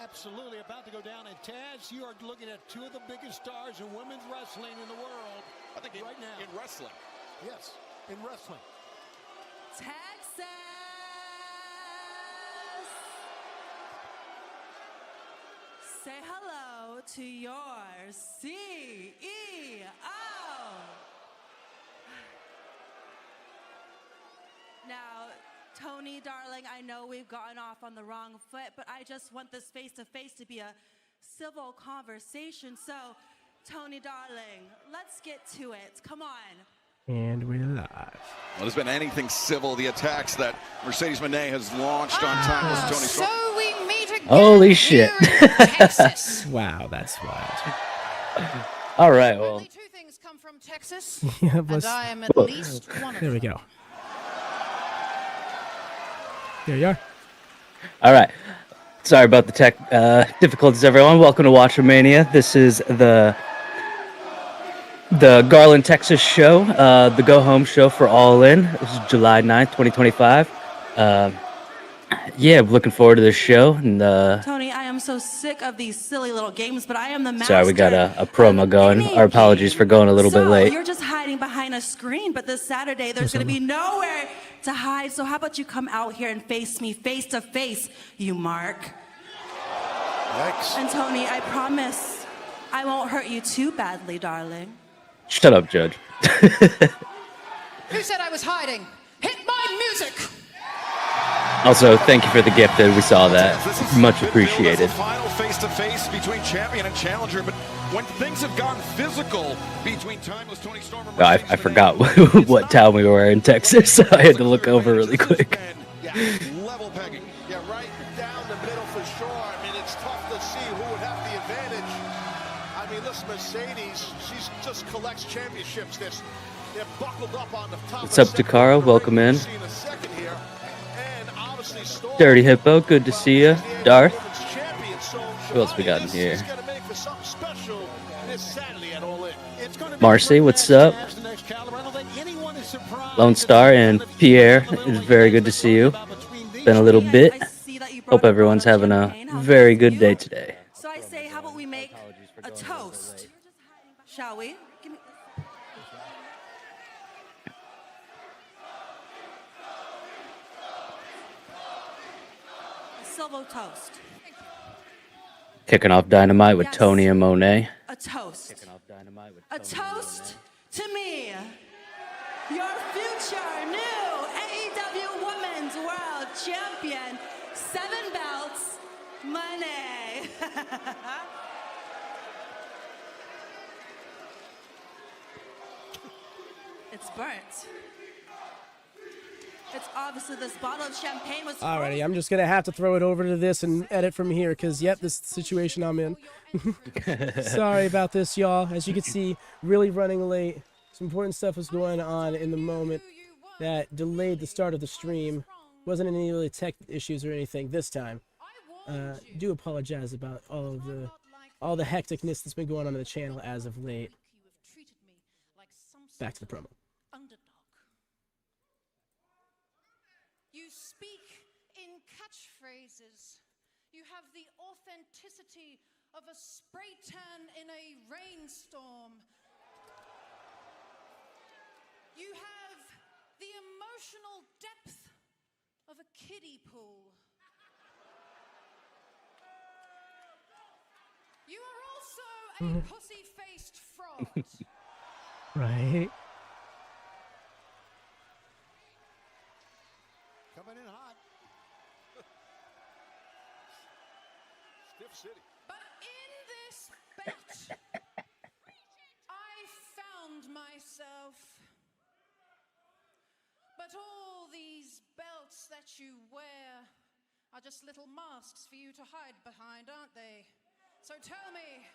Absolutely about to go down. And Taz, you are looking at two of the biggest stars in women's wrestling in the world. I think right now. In wrestling. Yes, in wrestling. Texas! Say hello to your CEO. Now, Toni, darling, I know we've gotten off on the wrong foot, but I just want this face-to-face to be a civil conversation. So, Toni, darling, let's get to it. Come on. And we're live. Well, there's been anything civil. The attacks that Mercedes Mone has launched on timeless Toni Storm. So we meet again. Holy shit. Texas. Wow, that's wild. All right, well. Only two things come from Texas, Yeah, and I am at least one of there we them. go. There you are. All right. Sorry about the tech difficulties, everyone. Welcome to WatchaMania. This is the Garland, Texas show, the go-home show for All In. This is July 9th, 2025. Yeah, looking forward to this show. And Toni, I am so sick of these silly little games, but I am the master. sorry, we got a promo going. Our apologies for going a little bit late. You're just hiding behind a screen, but this Saturday there's going to be nowhere to hide. So how about you come out here and face me face to face, you mark? Yikes. And Toni, I promise I won't hurt you too badly, darling. Shut up, Judge. Who said I was hiding? Hit my music! Also, thank you for the gift. We saw that. Much appreciated. Final face-to-face between champion and challenger, but when things have gotten physical between timeless Toni Storm and I forgot what town we were in Texas, so I had to look over really quick. Yeah, level pegging. Yeah, right down the middle for sure. I mean, it's tough to see who would have the advantage. I mean, this Mercedes, she just collects championships. They're buckled up on the top. What's up, Takara? Welcome in. Dirty Hippo, good to see you. Darth. Who else we got in here? Marcy, what's up? Lone Star and Pierre, it's very good to see you. Been a little bit. Hope everyone's having a very good day today. So I say, how about we make a toast? Shall we? Give me... a silver toast. Kicking off Dynamite with Toni and Mone. A toast. A toast to me, your future new AEW Women's World Champion, 7 belts, Mone. It's burnt. It's obviously this bottle of champagne was. Alrighty, I'm just gonna have to throw it over to this and edit from here, because yep, this is the situation I'm in. Sorry about this, y'all. As you can see, really running late. Some important stuff was going on in the moment that delayed the start of the stream. Wasn't any really tech issues or anything this time. Do apologize about all the hecticness that's been going on in the channel as of late. Back to the promo. You speak in catchphrases. You have the authenticity of a spray tan in a rainstorm. You have the emotional depth of a kiddie pool. You are also a pussy-faced fraud. Right. Coming in hot. Stiff City. But in this belt, I found myself. But all these belts that you wear are just little masks for you to hide behind, aren't they? So tell me,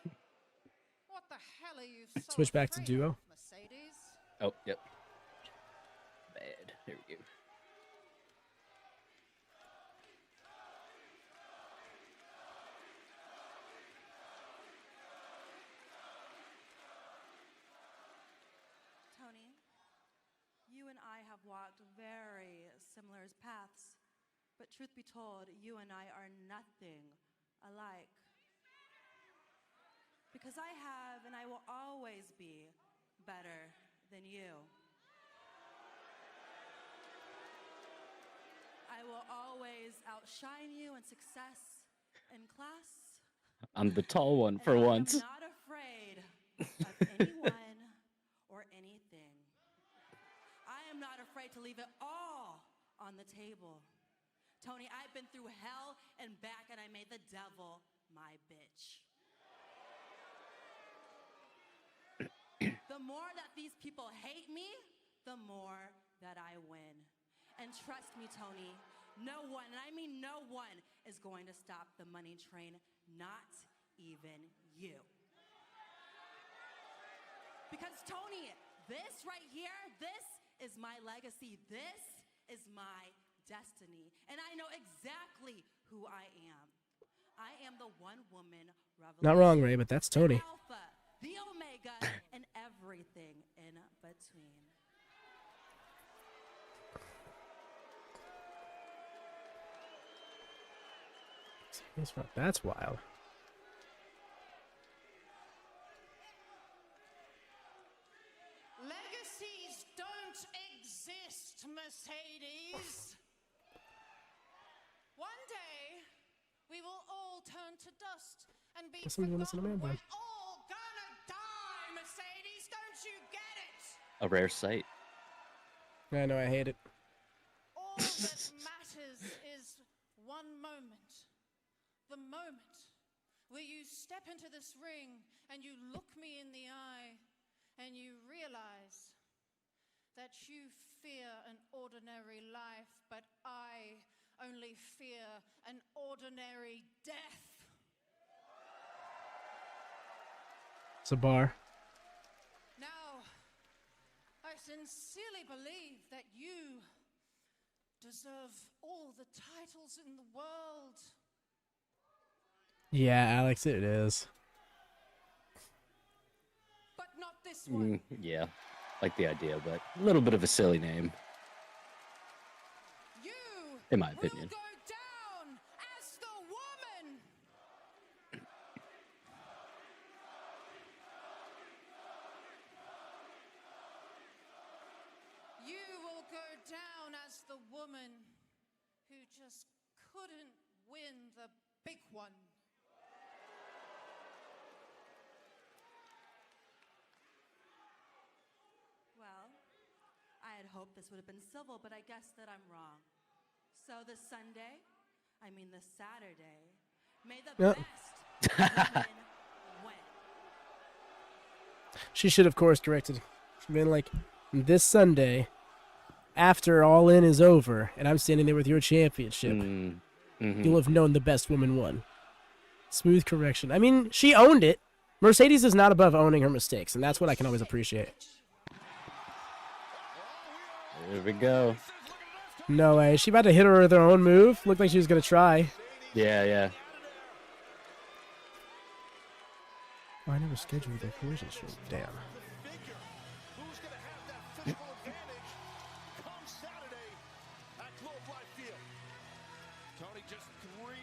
what the hell are you so Switch back to afraid duo. of, Mercedes? Oh, yep. Bad. Here we go. Toni, you and I have walked very similar paths, but truth be told, you and I are nothing alike. Because I have and I will always be better than you. I will always outshine you in success in class. I'm the tall one for and once. I am not afraid of anyone or anything. I am not afraid to leave it all on the table. Toni, I've been through hell and back, and I made the devil my bitch. The more that these people hate me, the more that I win. And trust me, Toni, no one, and I mean no one, is going to stop the money train, not even you. Because Toni, this right here, this is my legacy. This is my destiny. And I know exactly who I am. I am the one-woman revolution. Not wrong, Ray, but that's Toni. The Alpha, the Omega, and everything in between. That's wild. Legacies don't exist, Mercedes. One day, we will all turn to dust and be Listen to forgotten. listen to man, We're bud. all gonna die, Mercedes. Don't you get it? A rare sight. I know, I hate it. All that matters is one moment. The moment where you step into this ring and you look me in the eye and you realize that you fear an ordinary life, but I only fear an ordinary death. It's a bar. Now, I sincerely believe that you deserve all the titles in the world. Yeah, Alex, it is. But not this one. Yeah, like the idea, but a little bit of a silly name, You in my will opinion. go down as the woman. You will go down as the woman who just couldn't win the big one. Well, I had hoped this would have been civil, but I guess that I'm wrong. So this Saturday, may the Yep. best woman win. She should have course corrected. She'd been like, this Sunday, after All In is over, and I'm standing there with your championship, you'll have known the best woman won. Smooth correction. I mean, she owned it. Mercedes is not above owning her mistakes, and that's what I can always appreciate. There we go. No way. Is she about to hit her with her own move? Looked like she was going to try. Yeah. Oh, I never scheduled their collision stream. Damn. Who's going to have that physical advantage come Saturday at Globe Life Field? Toni just 3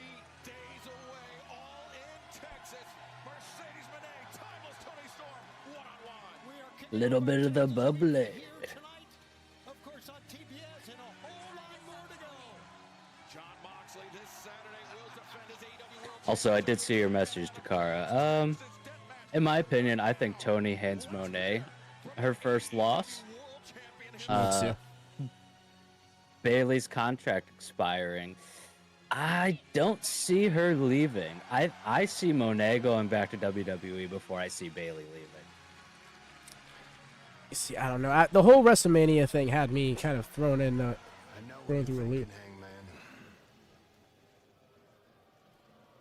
days away, all in Texas. Mercedes Mone, timeless Toni Storm, one-on-one. Little bit of the bubbly. Of course, on TBS and a whole lot more to go. John Moxley this Saturday will defend his AEW World Also, I did see your message, Takara. In my opinion, I think Toni hands Mone her first loss. Bailey's contract expiring. I don't see her leaving. I see Mone going back to WWE before I see Bailey leaving. See, I don't know. The whole WrestleMania thing had me kind of thrown through a loop.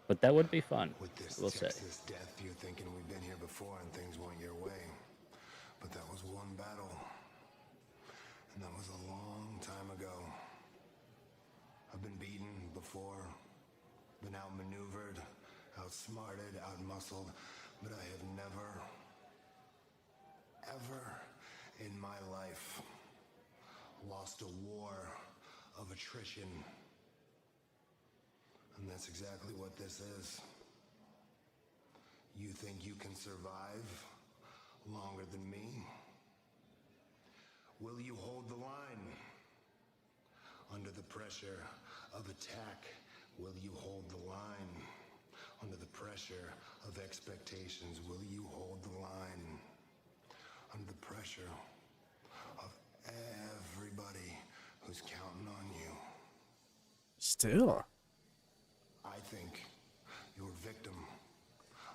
But that would be fun, With this we'll say. Texas death, you're thinking we've been here before and things went your way. But that was one battle. And that was a long time ago. I've been beaten before, been outmaneuvered, outsmarted, outmuscled, but I have never, ever in my life lost a war of attrition. And And that's exactly what this is. You think you can survive longer than me? Will you hold the line? Under the pressure of attack, will you hold the line? Under the pressure of expectations, will you hold the line? Under the pressure of everybody who's counting on you. Still. I think you're a victim.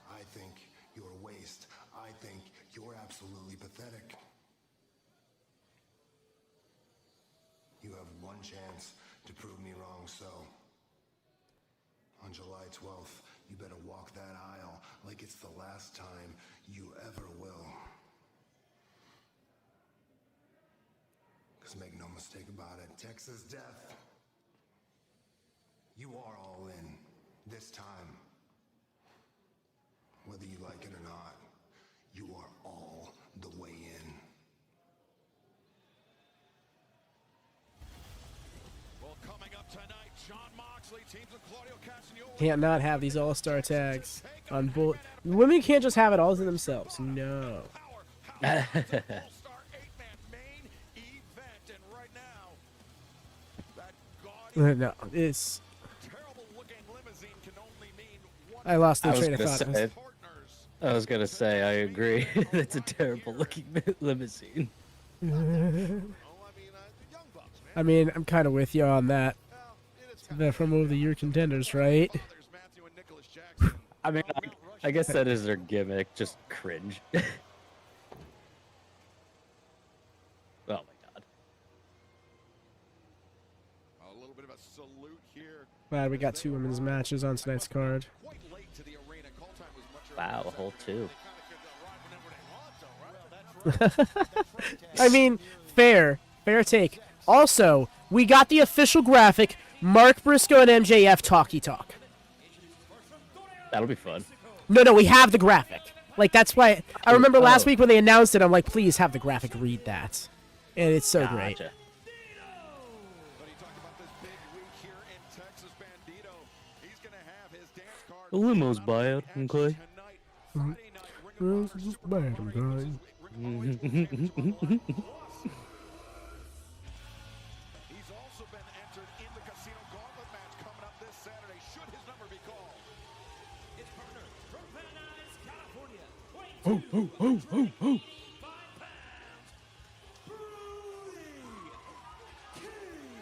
I think you're a waste. I think you're absolutely pathetic. You have one chance to prove me wrong, so on July 12th, you better walk that aisle like it's the last time you ever will. Because make no mistake about it, Texas Death, you are all in this time. Whether you like it or not, you are all the way in. Well, coming up tonight, John Moxley teams with Claudio Castagnoli. Can't not have these all-star tags on both. Women can't just have it all to themselves. No. Powerhouse. It's an all-star 8-man main event, and right now, that gaudy, No, it's. terrible-looking limousine can only mean one I lost the I was train of gonna thought. say, partners. I was gonna say, I agree. It's a terrible looking limousine. Oh, I mean, the Young Bucks, man. I mean, I'm kind of with you on that. Well, it is They're from over the year contenders, right? There's Matthew and Nicholas Jackson. I mean, I guess that is their gimmick, just cringe. Oh my god. A little bit of a salute here. Glad we got 2 women's matches on tonight's card. Quite late to the arena. Call time was much Wow, a whole 2. I mean, fair take. Also, we got the official graphic, Mark Briscoe and MJF Talky-Talk. That'll be fun. No, we have the graphic. Like, that's why, I remember last week when they announced it, I'm like, please have the graphic read that. And it's so great. Gotcha. But he talked about this big week here in Texas. Bandido, he's going to have his dance card. The limo's bad, okay? Tonight, Friday night, Ring of Honor. He's also been entered in the Casino Gauntlet match coming up this Saturday, should his number be called. His partner from Van Nuys, California. Brody.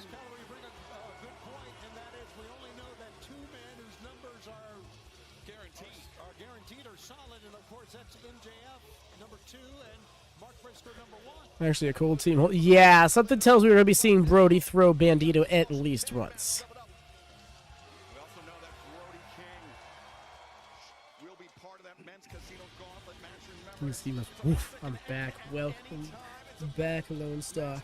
Calorie bring a good point, and that is we only know that 2 men whose numbers are guaranteed or solid, and of course that's MJF number 2 and Mark Briscoe number 1. Actually, a cool team. Yeah, something tells me we're going to be seeing Brody throw Bandido at least once. We also know that Brody King will be part of that men's Casino Gauntlet match. Let me see my. Oof, I'm back. Welcome back, Lone Star.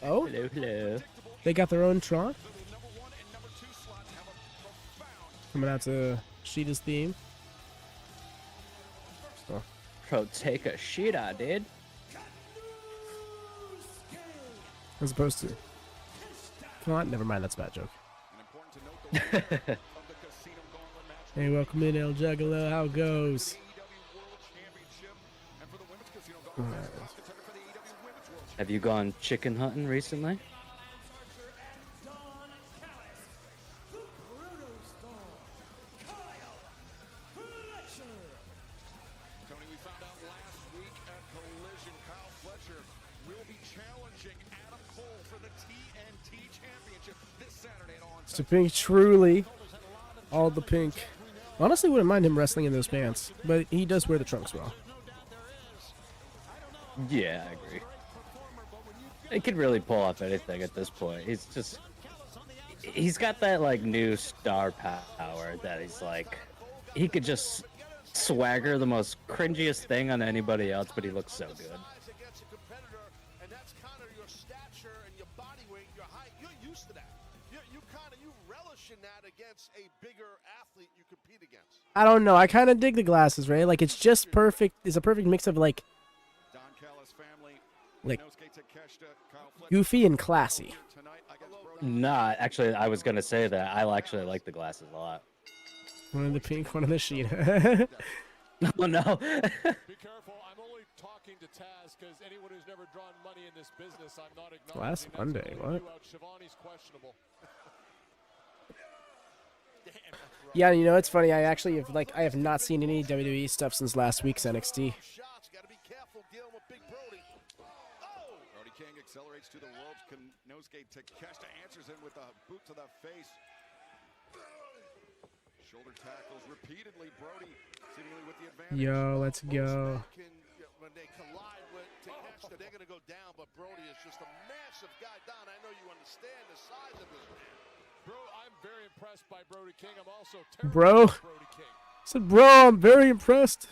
Oh, Hello, hello. they got their own Tron? The number 1 and number 2 slots have a profound Coming out to Sheeta's theme. Protoshita, dude. As opposed to. Come on, never mind, that's a bad joke. important to note the winner of the Casino Gauntlet match. Hey, welcome in, El Juggalo. How it goes? AEW World Championship, and for the women's Casino Gauntlet match, cross contender for the AEW Women's World Have you gone chicken hunting recently? Tony, we found out last week at Collision, Kyle Fletcher will be challenging Adam Cole for the TNT Championship this Saturday at On. Mr. Pink, truly. All the pink. Honestly, wouldn't mind him wrestling in those pants, but he does wear the trunks well. Yeah, I agree. He could really pull off anything at this point. He's got that like new star power that he's like, he could just swagger the most cringiest thing on anybody else, but he looks so good. Against a competitor, and that's kind of your stature and your body weight, your height. You're used to that. You relish in that against a bigger athlete you compete against. I don't know. I kind of dig the glasses, right? Like, it's just perfect. It's a perfect mix of, like, Don Callis family, like Inosuke Takeshita, Kyle Fletcher goofy and classy. tonight against Brody Nah, actually, I was gonna say that I actually like the glasses a lot. One in the pink, one in the sheet. Oh no. Be careful. I'm only talking to Taz because anyone who's never drawn money in this business, I'm not acknowledging. Last that's Monday, gonna leave what? you out. Shivani's questionable. Yeah, you know, it's funny. I actually have not seen any WWE stuff since last week's NXT. Shots, gotta be careful dealing with Big Brody. Oh! Brody King accelerates to the ropes. Nosegate Takeshita answers him with a boot to the face. Shoulder tackles repeatedly. Brody seemingly with the advantage. Yo, let's go. When they collide with Takeshita, they're gonna go down, but Brody is just a massive guy. Don, I know you understand the size of this man. Bro, I'm very impressed by Brody King. I'm also Bro. terrified by Brody King. I said, bro, I'm very impressed.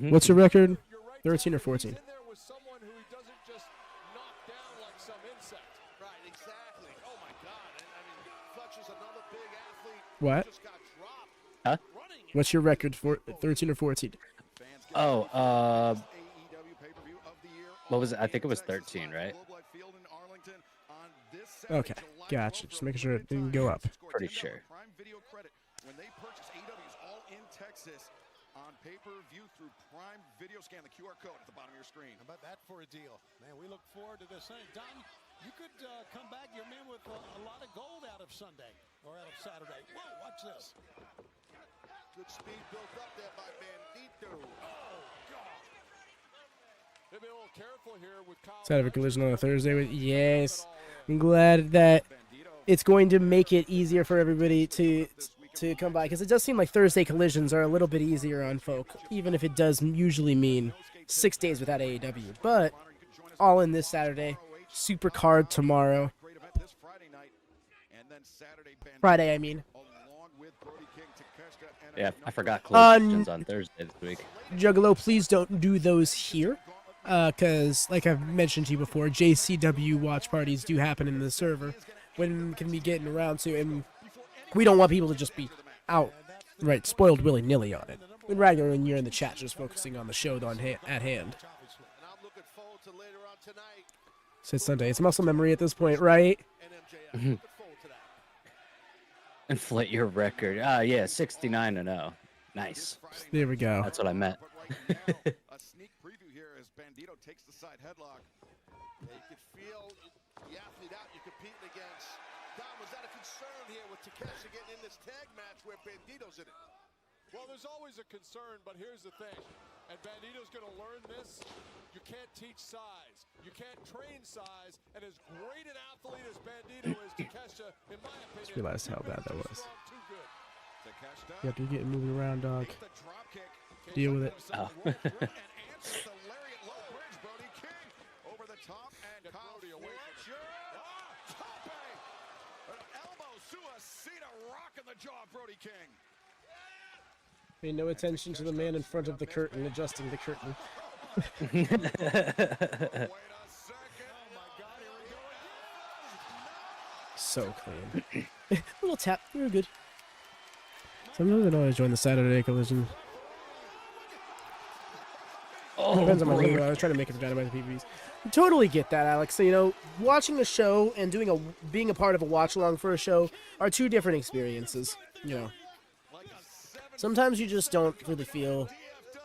What's your record? You're right, 13 or He's 14? in there with someone who he doesn't just knock down like some insect. Right, exactly. Oh my God. And, I mean, Fletcher's another big athlete. What? Just got dropped. Huh? Running. What's your record for 13 or 14? Fans get Oh, AEW pay-per-view of the year what was it? I on think it was Texas 13, Live right? Globe Life Field in Arlington on this Saturday, Okay, July gotcha. 12th Just for making sure it didn't go up. Score Pretty $10 sure. Prime Video credit when they purchase AEW's All In Texas on pay-per-view through Prime Video. Scan the QR code at the bottom of your screen. How about that for a deal? Man, we look forward to this. Hey, Don, you could come back, your man, with a lot of gold out of Sunday or out of Saturday. Whoa, watch this. Good speed built up there by Bandido. They'll be a little careful here with Kyle. Let's have a collision on a Thursday with. Yes, I'm glad that it's going to make it easier for everybody to come by, because it does seem like Thursday collisions are a little bit easier on folk, even if it does usually mean 6 days without AEW. But all in this Saturday, super card tomorrow. Great event this Friday night. And then Saturday, Friday, I mean. along with Brody King, Takeshita, and Yeah, I forgot collisions on Thursday this week. Juggalo, please don't do those here, because, like I've mentioned to you before, JCW watch parties do happen in the server when can be getting around to, and we don't want people to just be outright spoiled willy-nilly on it. We'd rather when you're in the chat just focusing on the show at hand. And I'm looking forward to later on tonight. So it's Sunday. It's muscle memory at this point, right? And MJF. Looking forward to that. Inflate your record. Yeah, 69-0. Nice. There we go. That's what I meant. But right now, a sneak preview here as Bandido takes the side headlock. Yeah, you could feel the athlete out you're competing against. Don, was that a concern here with Takeshita getting in this tag match where Bandido's in it? Well, there's always a concern, but here's the thing. And Bandido's going to learn this. You can't teach size. You can't train size. And as great an athlete as Bandido is, Takeshita, in my opinion, Just realized how bad that was. too good. Takeshita You have to get moving around, dog. takes the drop kick. Deal with it. Oh. And answers the lariat low bridge. Brody King over the top and Kyle Brody away from Fletcher. Tope. An elbow suicida rock in the jaw of Brody King. Pay no attention to the man in front of the curtain, adjusting the curtain. Wait a second. Oh my God, here we go again. So clean. A little tap. We were good. Sometimes I don't always join the Saturday collision. Depends on my mood. I was trying to make it for Dynamite PVs. Totally get that, Alex. So, you know, watching a show and being a part of a watch along for a show are two different experiences. You know, sometimes you just don't really feel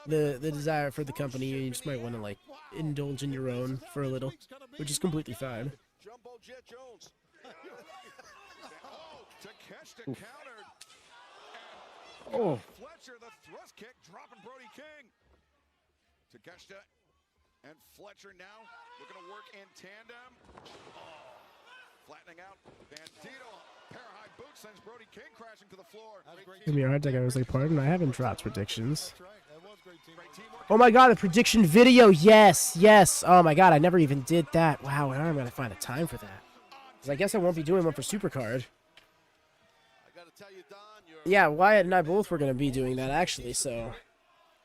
the desire for the company. You just might want to like indulge in your own for a little, which is completely fine. Jumbo Jet Jones. Oh, Takeshita countered. Oh. Fletcher, the thrust kick, dropping Brody King. Takeshita and Fletcher now looking to work in tandem. Oh, flattening out. Bandido, pair of high boots sends Brody King crashing to the floor. Give me a hard time. I was like, pardon, I haven't dropped predictions. That's right. That was great team. Great teamwork. Oh my god, the prediction video. Yes, yes. Oh my god, I never even did that. Wow, now I'm going to find a time for that. 'Cause I guess I won't be doing one for Supercard. I got to tell you, Don, you're Yeah, Wyatt and I both were going to be doing that, actually, so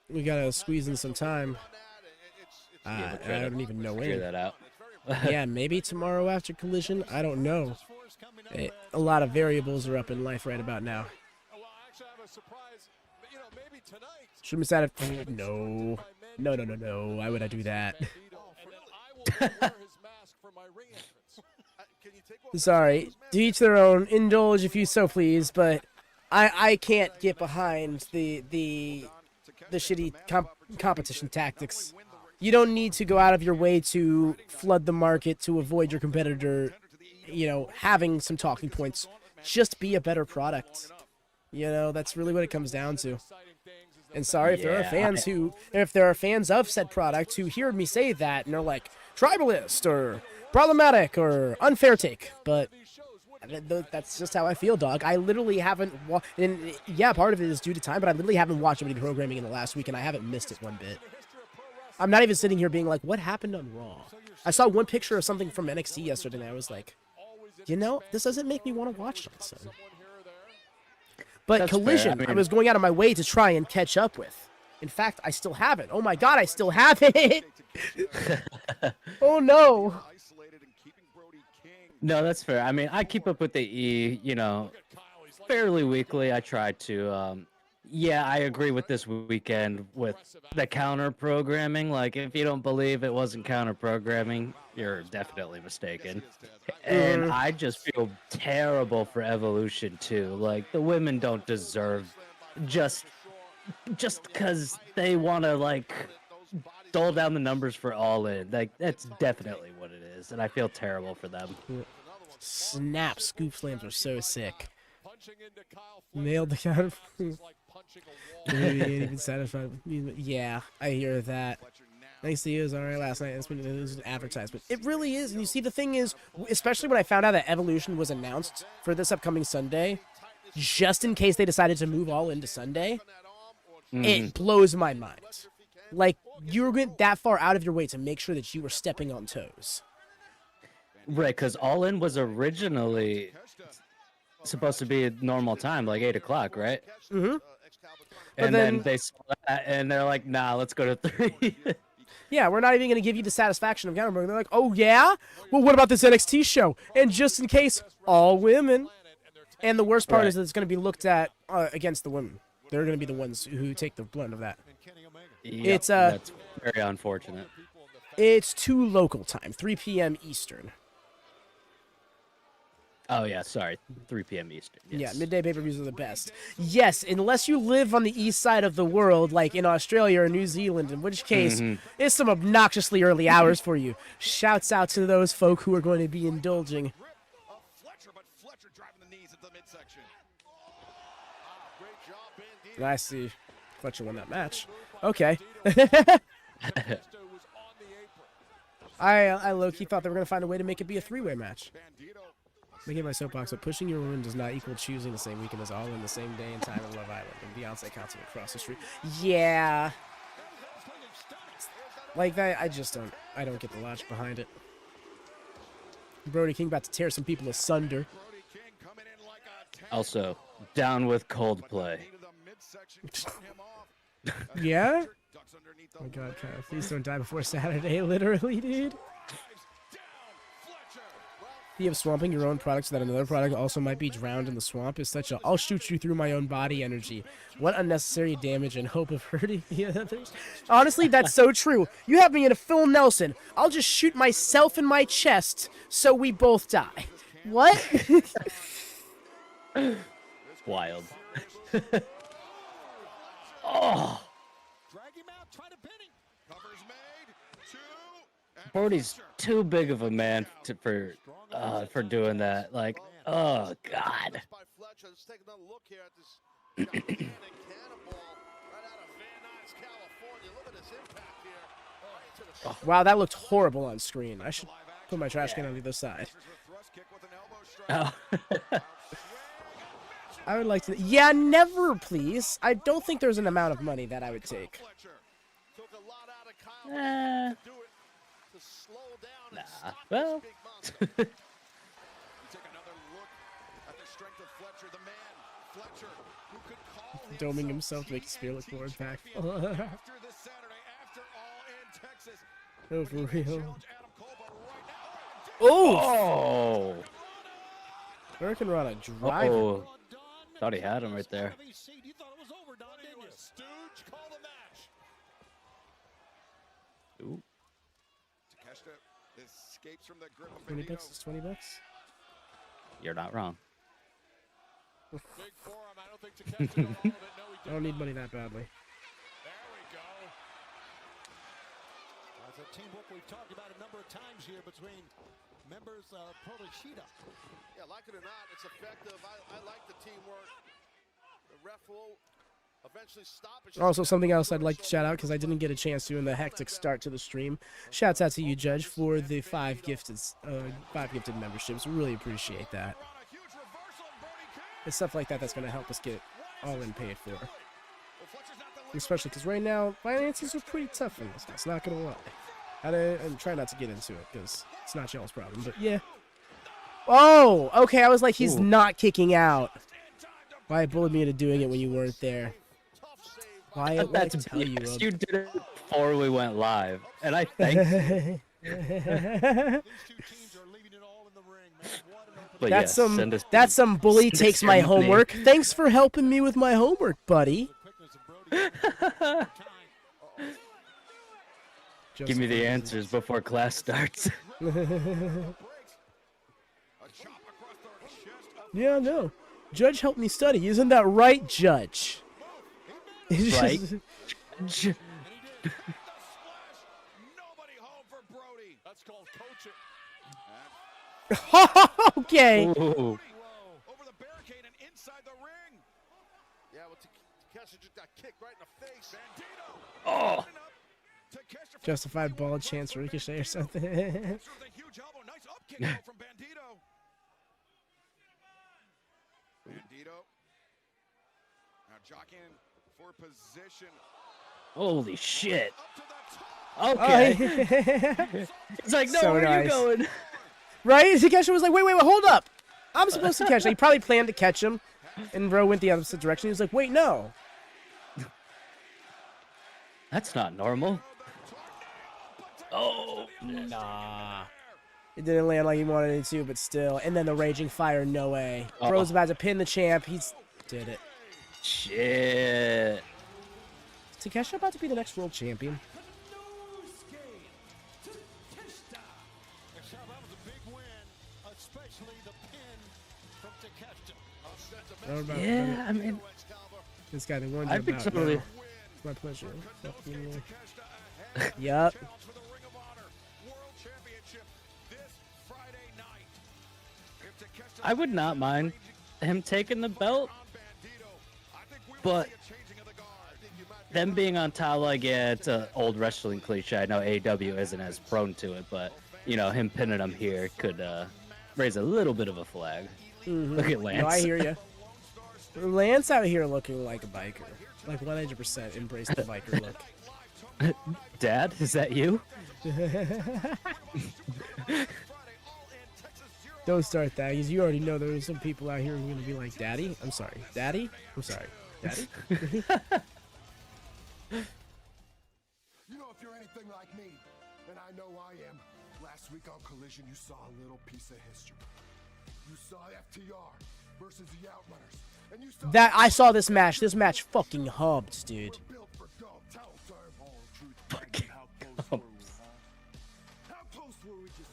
we got to squeeze in some time. on that. It's Yeah, we'll I try to don't even know figure when. that out. Yeah, maybe tomorrow after Collision. I don't know. A lot of variables are up in life right about now. Well, actually, I have a surprise. You know, maybe tonight. Should have sat at... No. No, no, no, no. Why would I do that? Bandido, and then I will wear his mask for my ring entrance. Sorry, to each their own. Indulge if you so please, but I can't get behind the shitty competition tactics. You don't need to go out of your way to flood the market to avoid your competitor, having some talking points. Just be a better product. That's really what it comes down to. And sorry if there are fans of said product who hear me say that and they're like, tribalist or problematic or unfair take, but that's just how I feel, dog. I literally haven't and yeah, part of it is due to time, but I literally haven't watched any programming in the last week, and I haven't missed it one bit. I'm not even sitting here being like, what happened on Raw? I saw one picture of something from NXT yesterday, and I was like, this doesn't make me want to watch it. But That's Collision, fair. I was going out of my way to try and catch up with. In fact, I still have it. Oh my god, I still have it! Oh no! No, that's fair. I mean, I keep up with the E, fairly weekly. I try to. Yeah, I agree with this weekend with the counter programming. Like, if you don't believe it wasn't counter programming, you're definitely mistaken. And I just feel terrible for Evolution too. Like, the women don't deserve just because they want to dole down the numbers for All In. Like, that's definitely what it is, and I feel terrible for them. Snap, scoop slams are so sick. Nailed the counter. Maybe ain't even satisfied. Yeah, I hear that. Nice to you was alright last night. It was an advertisement. It really is. And you see, the thing is, especially when I found out that Evolution was announced for this upcoming Sunday, just in case they decided to move All into Sunday, it blows my mind. Like, you were going that far out of your way to make sure that you were stepping on toes. Right, because All In was originally supposed to be a normal time, like 8 o'clock, right? Mm-hmm. And then they split, and they're like, nah, let's go to 3. Yeah, we're not even going to give you the satisfaction of counter. They're like, oh yeah? Well, what about this NXT show? And just in case, all women. And the worst part is that it's going to be looked at against the women. They're going to be the ones who take the blunt of that. Yep, that's very unfortunate. It's 2 local time, 3 p.m. Eastern. Oh, yeah, sorry. 3 p.m. Eastern. Yes. Yeah, midday pay-per-views are the best. Yes, unless you live on the east side of the world, like in Australia or New Zealand, in which case, it's some obnoxiously early hours for you. Shouts out to those folk who are going to be indulging. I see. Fletcher won that match. Okay. I low-key thought they were going to find a way to make it be a 3-way match. Let me get my soapbox, but pushing your woman does not equal choosing the same weekend as All In the same day and time in Love Island and Beyonce concert across the street. Yeah. Like that, I don't get the logic behind it. Brody King about to tear some people asunder. Also, down with Coldplay. Yeah? Oh my god, Kyle, please don't die before Saturday, literally, dude. The of swamping your own product so that another product also might be drowned in the swamp is such a I'll shoot you through my own body energy. What unnecessary damage and hope of hurting the others. Honestly, that's so true. You have me in a Phil Nelson. I'll just shoot myself in my chest so we both die. What? Wild. Oh. Brody's too big of a man for doing that. Like, oh god. Wow, that looked horrible on screen. I should put my trash can on the other side. Oh. I would like to. Yeah, never, please. I don't think there's an amount of money that I would take. Nah. Well. Doming himself to make his spear look more impactful. Oh, for real. Oh! American Rana driving. Oh. Thought he had him right there. Ooh. Escapes from the grip of $20? $20? You're not wrong. Big forearm. I don't think Takeshita got all of it. No, he did I don't need not. money that badly. There we go. That's a teamwork we've talked about a number of times here between members of Protoshita. Yeah, like it or not, it's effective. I like the teamwork. The ref will eventually stop it. Also, something else I'd like to shout out because I didn't get a chance to in the hectic start to the stream. Shouts out to you, Judge, for the 5 gifted memberships. Really appreciate that. It's stuff like that that's going to help us get all in paid for. Especially because right now, finances are pretty tough in this. It's not going to lie. I'm trying not to get into it because it's not y'all's problem, but yeah. Oh, okay. I was like, he's not kicking out. Why bullied me into doing it when you weren't there? Why I That's tell you? BS. You did it before we went live, and I thank you. But That's yes, send us that's some bully send us takes your my money. homework. Thanks for helping me with my homework, buddy. Give me the answers before class starts. Yeah, no. Judge helped me study. Isn't that right, Judge? Right? Nobody home for Brody. That's called coaching. Okay. Ooh. Over the barricade and inside the ring. Yeah, well, Takeshita just got kicked right in the face. Bandido. Oh. Takeshita Justified ball chance Ricochet or something. with a huge elbow. Nice up kick out from Bandido. Bandido. Now jockeying for position. Holy shit. Up to the top. Okay. It's like, no, So where are you nice. going? Right? Takeshita was like, wait, hold up. I'm supposed to catch him. He probably planned to catch him. And Bro went the opposite direction. He was like, wait, no. That's not normal. Oh. Nah. It didn't land like he wanted it to, but still. And then the Raging Fire, no way. Bro's about to pin the champ. He's did it. Shit. Is Takeshita about to be the next world champion? That was a big win, especially the pin from Takeshita. I don't know about Yeah, I mean, this guy, the one I'd be about totally. now. It's my pleasure. Yup. For the Ring of Honor World Championship this Friday night. If Takeshita I would not mind him taking the belt, on Bandido, I think we will but see a changing of the guard. them being on top, like, yeah, it's an old wrestling cliche. I know AEW isn't as prone to it, but, you know, him pinning him here could raise a little bit of a flag. Look at Lance. No, I hear you. Lance out here looking like a biker. Like 100% embrace the biker look. Dad, is that you? Don't start that, because you already know there's some people out here who are going to be like, Daddy? I'm sorry. Daddy? I'm sorry. Daddy? You know, if you're anything like me, and I know I am, last week on Collision, you saw a little piece of history. You saw FTR versus the Outrunners. And you saw That I saw this match. This match fucking Hobbs, dude. built for gold. Tell us all truth. Fucking How close were we? How close were we just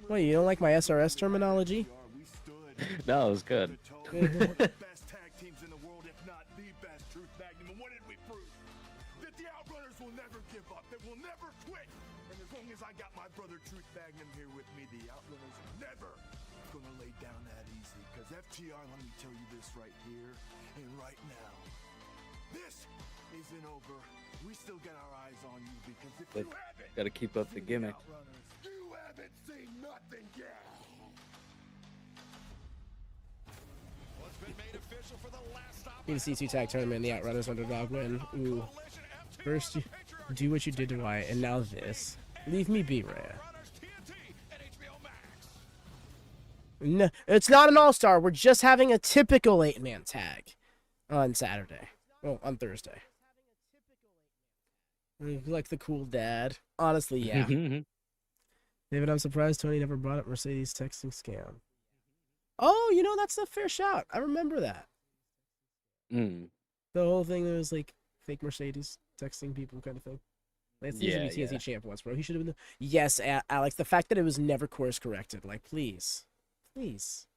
Wait, you don't like my SRS terminology? we stood No, it was good. one of the best tag teams in the world, if not the best Truth Magnum. And what did we prove? That the Outrunners will never give up. That will never quit. And as long as I got my brother Truth Magnum here with me, the Outrunners are never gonna lay down that easy. Because FTR, let me tell you this right here and right now. This isn't over. We still got our eyes on you because if you haven't Gotta keep up the seen gimmick. Outrunners, you haven't seen nothing yet. What's been made official for the last stop. Need a C2 tag tournament, the Outrunners underdog win. Ooh. First, you do what you did to Wyatt, and now this. Leave me be, Rhea. No, it's not an all-star. We're just having a typical 8-man tag on Saturday. Well, on Thursday. Like the cool dad. Honestly, yeah. David, I'm surprised Toni never brought up Mercedes texting scam. Oh, you know, that's a fair shout. I remember that. Mm. The whole thing that was like fake Mercedes texting people kind of thing. Lance needs to be TNT champ once, bro. He should have been the... Yes, Alex, the fact that it was never course corrected. Like, please. Please.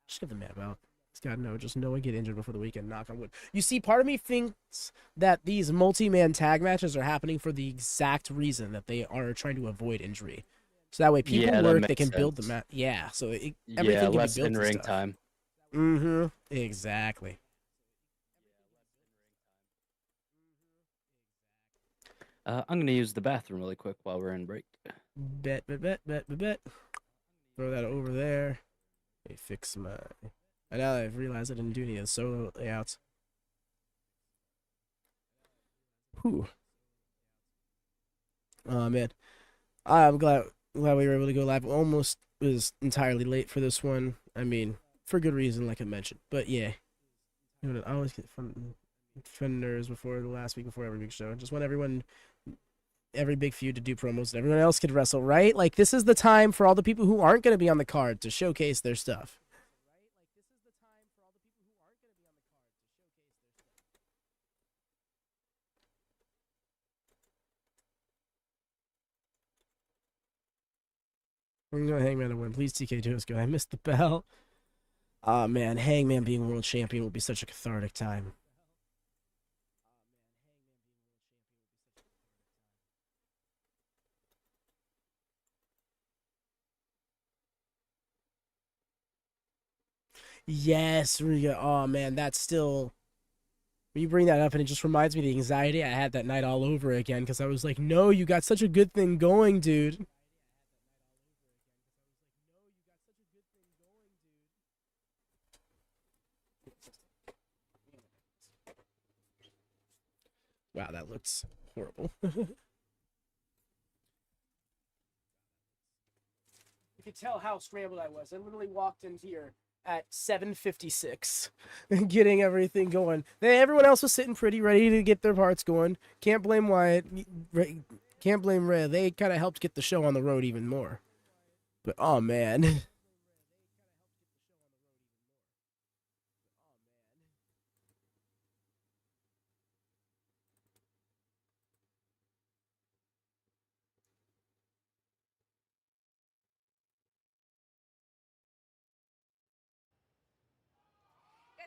Just give the man out. He's got no one get injured before the weekend. Knock on wood. You see, part of me thinks that these multi-man tag matches are happening for the exact reason that they are trying to avoid injury. So that way people work, they can build the match. Yeah, so everything can be less built in and ring stuff. time. Mm-hmm. Exactly. I'm gonna use the bathroom really quick while we're in break. Bet. Throw that over there. Let me fix my... And now I've realized I didn't do any of the solo layouts. Whew. Oh, man. I'm glad we were able to go live. Almost was entirely late for this one. I mean, for good reason, like I mentioned. But yeah. You know, I always get fun nerves before the last week, before every big show. I just want every big feud to do promos and everyone else could wrestle, right? Like, this is the time for all the people who aren't going to be on the card to showcase their stuff. We're going to Hangman to win. Please, TK2 is good. I missed the bell. Oh, man. Hangman being world champion will be such a cathartic time. Yes, oh man, that's still... When you bring that up, and it just reminds me of the anxiety I had that night all over again, because I was like, no, you got such a good thing going, dude. Wow, that looks horrible. You could tell how scrambled I was. I literally walked in here at 7:56, getting everything going. Everyone else was sitting pretty, ready to get their parts going. Can't blame Wyatt. Can't blame Ray. They kind of helped get the show on the road even more. But, oh, man.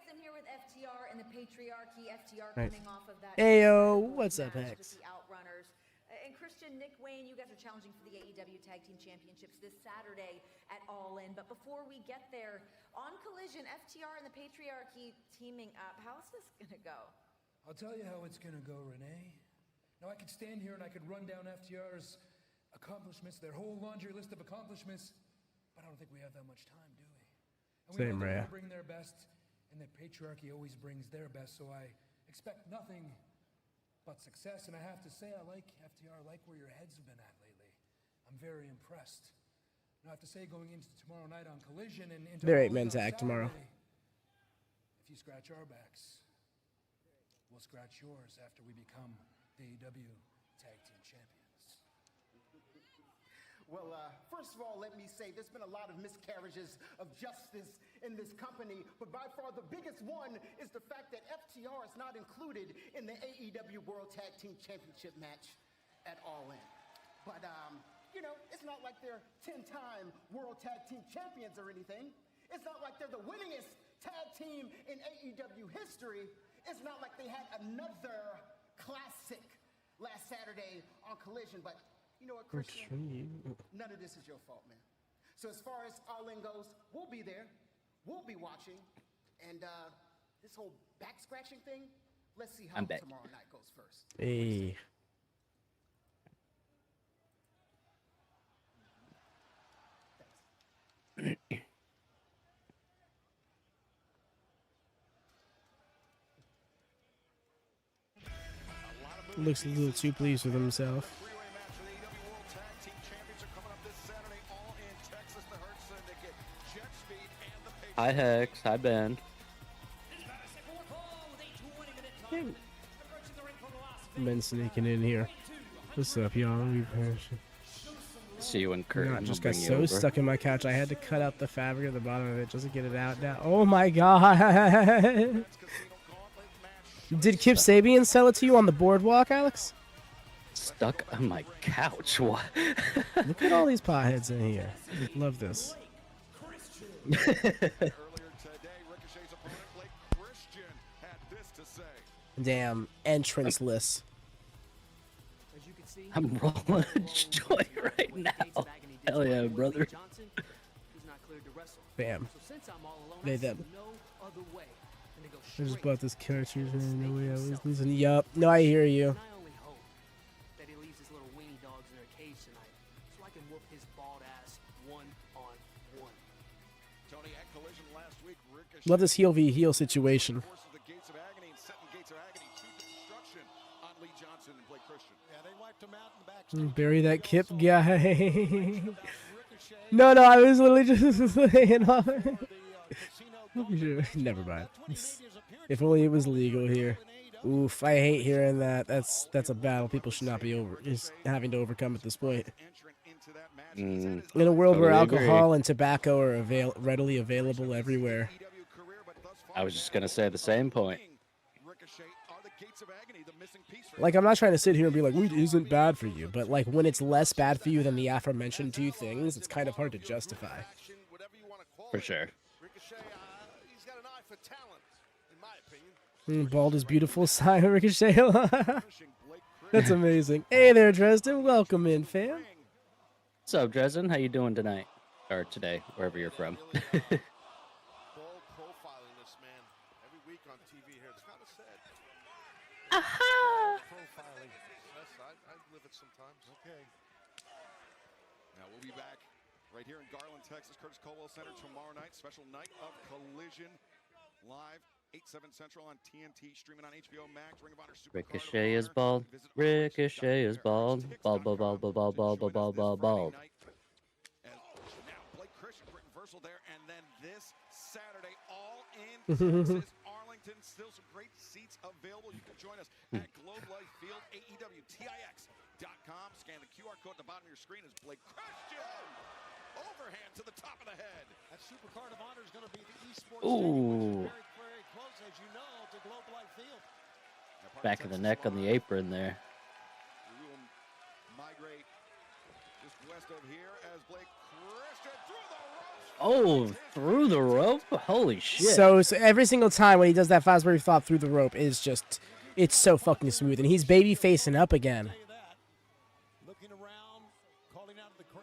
I'm here with FTR and the Patriarchy. FTR Nice. coming off of that. Ayo, what's up, match Hex? with the Outrunners. And Christian, Nick Wayne, you guys are challenging for the AEW Tag Team Championships this Saturday at All In. But before we get there, on Collision, FTR and the Patriarchy teaming up. How's this gonna go? I'll tell you how it's gonna go, Renee. Now I could stand here and I could run down FTR's accomplishments, their whole laundry list of accomplishments, but I don't think we have that much time, do we? And we Same, know Rhea. they're gonna bring their best, and the Patriarchy always brings their best, so I expect nothing but success. And I have to say, I like FTR, I like where your heads have been at lately. I'm very impressed. And I have to say, going into tomorrow night on Collision and into There All ain't In men's on act tomorrow. Saturday, if you scratch our backs, we'll scratch yours after we become the AEW Tag Team Champions. Well, first of all, let me say there's been a lot of miscarriages of justice in this company, but by far the biggest one is the fact that FTR is not included in the AEW World Tag Team Championship match at All In. But, you know, it's not like they're 10-time World Tag Team Champions or anything. It's not like they're the winningest tag team in AEW history. It's not like they had another classic last Saturday on Collision, but you know what, Christian? None of this is your fault, man. So as far as All In goes, we'll be there. We'll be watching. And this whole back scratching thing, let's see how tomorrow night goes first. Hey. Looks a little too pleased with himself. Hi Hex, hi Ben. Been sneaking in here. What's up, y'all? See you in Curtin. I just got so stuck in my couch, I had to cut out the fabric at the bottom of it just to get it out now. Oh my god! Did Kip Sabian sell it to you on the boardwalk, Alex? Stuck on my couch? What? Look at all these potheads in here. Love this. damn entrance-less. I'm rolling a joy right now. Hell yeah, brother. Bam. They them. I just bought this character. No way I was losing. Yup. No, I hear you. Love this heel v heel situation. Bury that Kip guy. No, I was literally just laying off. Never mind. If only it was legal here. Oof, I hate hearing that. That's a battle people should not be just having to overcome at this point. In a world where alcohol and tobacco are readily available everywhere. I was just gonna say the same point. Like, I'm not trying to sit here and be like, weed isn't bad for you, but like when it's less bad for you than the aforementioned two things, it's kind of hard to justify. For sure. Bald is beautiful, sigh Ricochet. That's amazing. Hey there, Dresden. Welcome in, fam. What's up, Dresden? How you doing tonight? Or today, wherever you're from. Aha! Profiling. Yes, I live it sometimes. Okay. Now we'll be back right here in Garland, Texas, Curtis Culwell Center tomorrow night. Special night of Collision live, 8/7 Central on TNT, streaming on HBO Max. Ring of Honor Super Ricochet is bald. Ricochet is bald. Bald, bald, bald, bald, bald, bald, bald, bald, bald. And now Blake Christian, Britain Versal there, and then this Saturday, all in Texas. Still some great seats available. You can join us at Globe Life Field, AEWTIX.com. Scan the QR code at the bottom of your screen as Blake Christian overhand to the top of the head. That Super Card of Honor is going to be the esports Ooh. very, very close, as you know, to Globe Life Field. Back of the neck on the apron there. We will migrate just west of here as Blake Christian through the ropes. Oh, through the rope? Holy shit. So every single time when he does that Fosbury flop through the rope is just, it's so fucking smooth. And he's baby facing up again. Looking around, calling out of the crowd.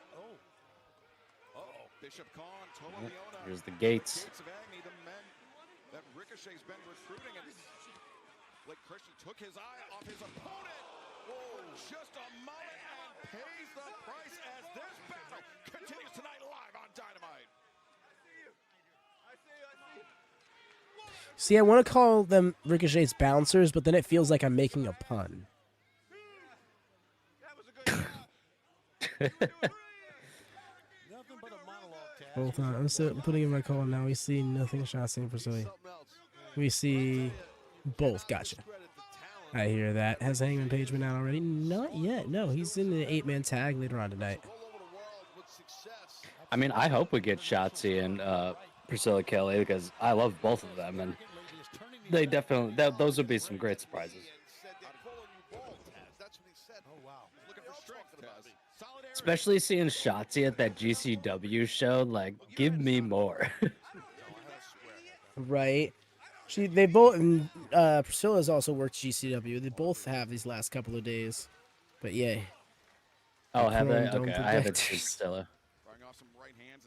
Bishop Khan, Toni Leona. Here's the gates. Gates of agony, the men that Ricochet's been recruiting. And Blake Christian took his eye off his opponent. Whoa, just a mullet and pays the price as this battle continues tonight live on Dynamite. See, I want to call them Ricochet's bouncers, but then it feels like I'm making a pun. Both on. I'm still putting in my call now. We see nothing. Shot same for Zoe. We see both. Gotcha. I hear that. Has Hangman Page been out already? Not yet. No, he's in the 8-man tag later on tonight. I mean, I hope we get Shotzi and Priscilla Kelly because I love both of them, and they definitely those would be some great surprises. Especially seeing Shotzi at that GCW show, like, give me more. Right. They both, and Priscilla's also worked GCW. They both have these last couple of days, but yeah. Oh, have they? Okay, I haven't seen Priscilla.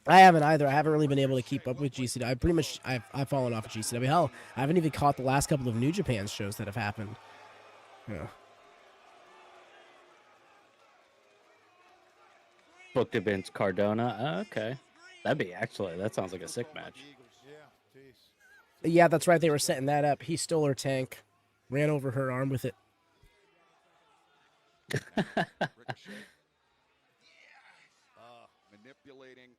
I haven't either. I haven't really been able to keep up with GCW. I pretty much I've fallen off of GCW. Hell, I haven't even caught the last couple of New Japan shows that have happened. Yeah. Booked against Cardona. Okay, that sounds like a sick match. Yeah, that's right. They were setting that up. He stole her tank, ran over her arm with it. Manipulating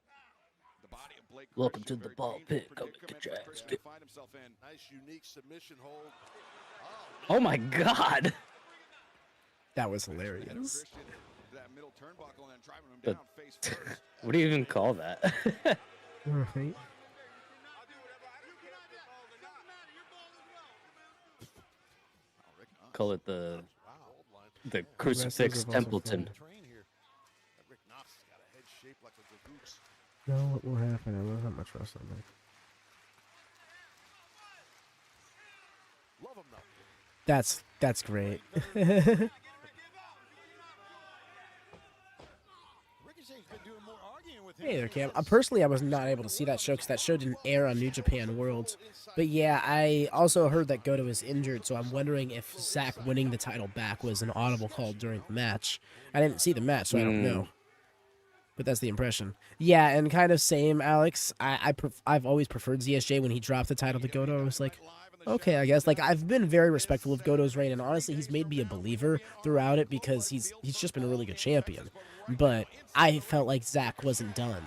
the body of Blake. Welcome to the ball pit. Come get your ass kicked. Nice, unique submission hold. Oh my God. That was hilarious. What do you even call that? Right. Call it the Crucifix Templeton. No, what will happen? I don't have much wrestling. That's great. Ricochet's been doing more arguing with him. Hey there, Cam. Personally, I was not able to see that show because that show didn't air on New Japan World. But yeah, I also heard that Goto is injured, so I'm wondering if Zack winning the title back was an audible call during the match. I didn't see the match, so I don't know. But that's the impression. Yeah, and kind of same, Alex. I've always preferred ZSJ when he dropped the title to Goto. I was like, okay, I guess. Like, I've been very respectful of Goto's reign, and honestly, he's made me a believer throughout it because he's just been a really good champion. But I felt like Zack wasn't done.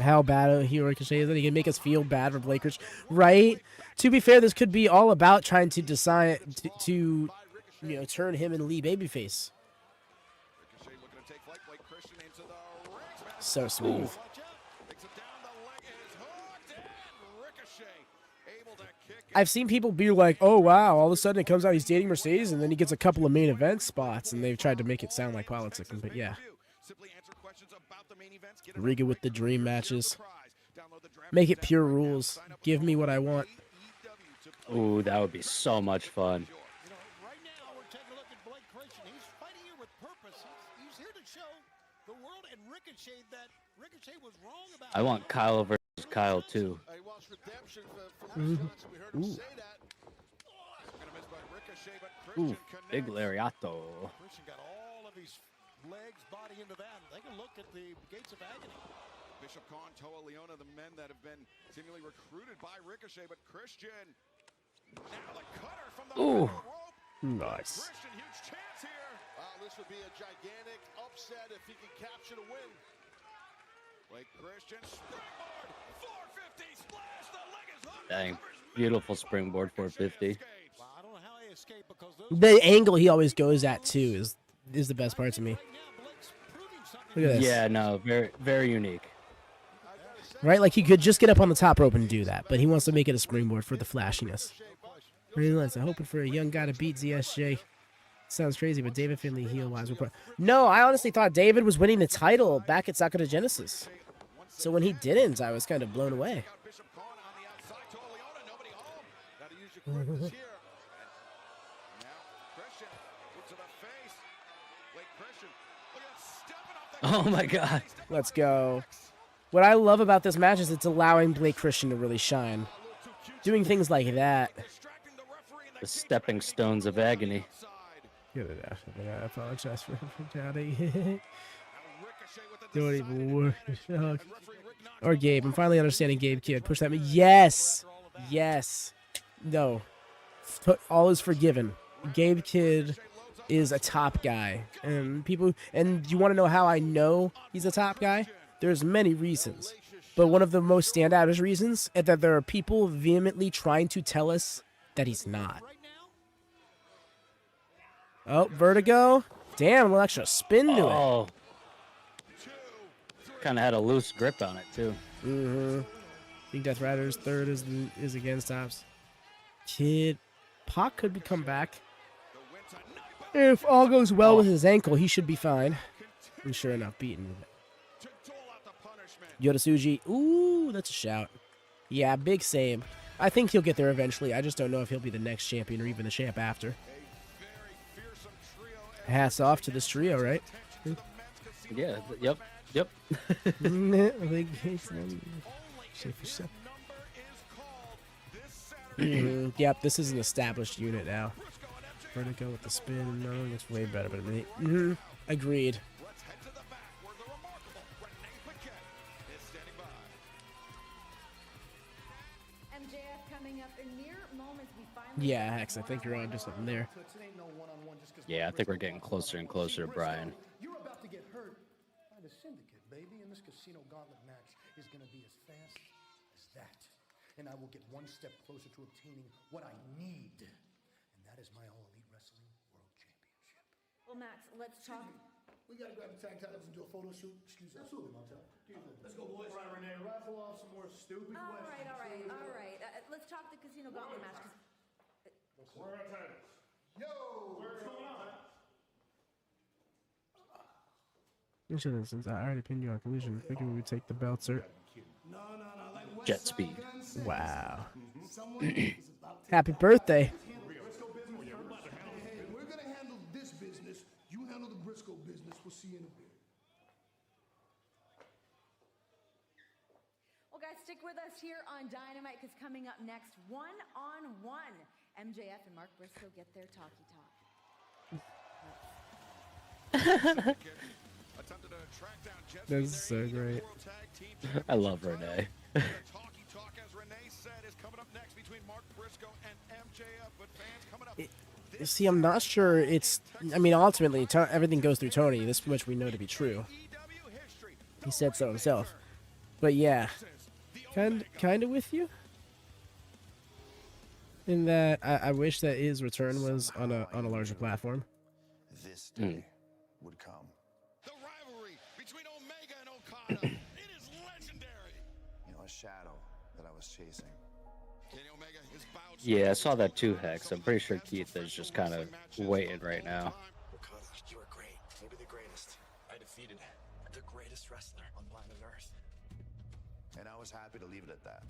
How bad he Ricochet is that he can make us feel bad for Blake Christian, right? To be fair, this could be all about trying to decide to turn him and Lee babyface. So smooth. I've seen people be like, oh, wow, all of a sudden it comes out he's dating Mercedes, and then he gets a couple of main event spots, and they've tried to make it sound like politics. But yeah. Riga with the dream matches. Make it pure rules. Give me what I want. Ooh, that would be so much fun. Right now, we're taking a look at Blake Christian. He's fighting here with purpose. He's here to show the world and Ricochet that Ricochet was wrong about. I want Kyle versus Kyle too. Ooh, big lariato. Christian got all of his legs, body into that. They can look at the gates of agony. Bishop Khan, Toa Leona, the men that have been seemingly recruited by Ricochet, but Christian now the cutter from the Ooh, rope. Nice. Christian, huge chance here. This would be a gigantic upset if he can capture the win. Blake Christian, springboard, 450 splash, the leg is hooked. Dang, beautiful springboard 450. Well, I don't know how he escaped because The angle he always goes at too is the best part to me. Look at this. Yeah, no, very, very unique. Right? Like, he could just get up on the top rope and do that, but he wants to make it a springboard for the flashiness. Relentless. I'm hoping for a young guy to beat ZSJ. Sounds crazy, but David Finley heel-wise. No, I honestly thought David was winning the title back at Sakura Genesis. So when he didn't, I was kind of blown away. Oh my God. Let's go. What I love about this match is it's allowing Blake Christian to really shine. Doing things like that. The stepping stones of agony. I apologize for doubting. Don't even worry. Or Gabe. I'm finally understanding Gabe Kidd. Push that. Yes. Yes. No. All is forgiven. Gabe Kidd is a top guy. And you want to know how I know he's a top guy? There's many reasons. But one of the most standout reasons is that there are people vehemently trying to tell us that he's not. Oh, Vertigo. Damn, a little extra spin to it. Oh. Kind of had a loose grip on it, too. Mm-hmm. I think Death Rider's third is against Opps. Kid. Pac could come back. If all goes well with his ankle, he should be fine. And sure enough, beaten. Yota Tsuji. Ooh, that's a shout. Yeah, big same. I think he'll get there eventually. I just don't know if he'll be the next champion or even the champ after. Hats off to this trio, right? Yeah, yep. Yep, this is an established unit now. Vertigo with the spin. No, it's way better, but agreed. Yeah, Hex, I think you're on to something there. Yeah, I think we're getting closer and closer to Brian. You're about to get hurt by the syndicate, baby, and this casino gauntlet match is going to be as fast as that. And I will get one step closer to obtaining what I need, and that is my All Elite Wrestling World Championship. Well, Max, let's talk. We got to grab the tag titles and do a photo shoot. Excuse me. Absolutely, Montel. Let's go, boys. All right, Renee, raffle off some more stupid questions. All right. Let's talk the casino gauntlet match. Where are our titles? Yo! What's going on? Since I already pinned you on collision, I figured we would take the belts, sir. No. Like, jet speed. Wow. Happy birthday. We're gonna handle this business. You handle the Briscoe business. We'll see you in a bit. Well, guys, stick with us here on Dynamite because coming up next, one-on-one, MJF and Mark Briscoe get their talky-talk. This is so great. I love Renee. Talky-Talk, as Renee said, is coming up next between Mark Briscoe and MJF, but fans coming up. See, I'm not sure it's... I mean, ultimately, everything goes through Tony. This much we know to be true. He said so himself. But yeah, kind of with you. In that, I wish that his return was on a larger platform. This day would come. The rivalry between Omega and Okada. It is legendary. You know, a shadow that I was chasing. Kenny Omega is bowed. Yeah, I saw that too, Hex. I'm pretty sure Keith is just kind of waiting right now. Okada, you were great. Maybe the greatest. I defeated the greatest wrestler on planet Earth. And I was happy to leave it at that.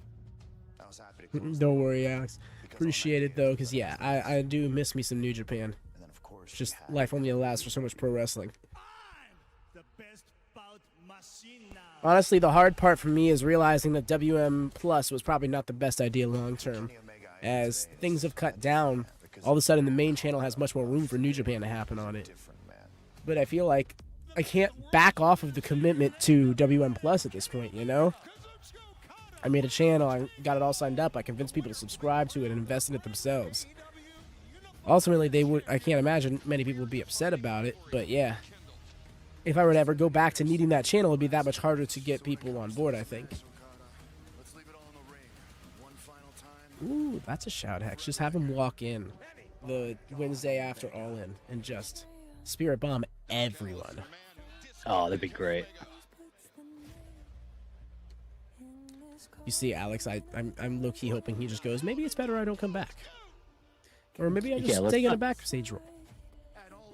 I was happy to close. Don't worry, Alex. Appreciate it though, because yeah, I do miss me some New Japan. And then of course, It's just life only allows for so much pro wrestling. Honestly, the hard part for me is realizing that WM Plus was probably not the best idea long term. As things have cut down, all of a sudden the main channel has much more room for New Japan to happen on it. But I feel like I can't back off of the commitment to WM Plus at this point, you know? I made a channel, I got it all signed up, I convinced people to subscribe to it and invest in it themselves. Ultimately, I can't imagine many people would be upset about it, but yeah. If I were to ever go back to needing that channel, it would be that much harder to get people on board, I think. Ooh, that's a shout, Hex. Just have him walk in the Wednesday after All In and just Spirit Bomb everyone. Oh, that'd be great. You see, Alex, I'm low-key hoping he just goes, maybe it's better I don't come back. Or maybe I just take it a backstage role.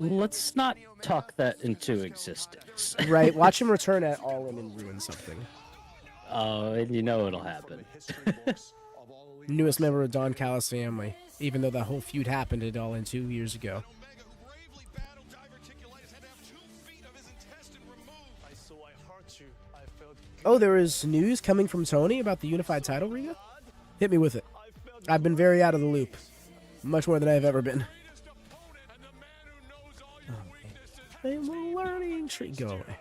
Let's not talk that into existence. Right, watch him return at All In and ruin something. Oh, and you know it'll happen. Newest member of Don Callis' family, even though that whole feud happened at All In 2 years ago. Oh, there is news coming from Tony about the unified title, Riga? Hit me with it. I've been very out of the loop. Much more than I've ever been. I'm a learning tree. Go away.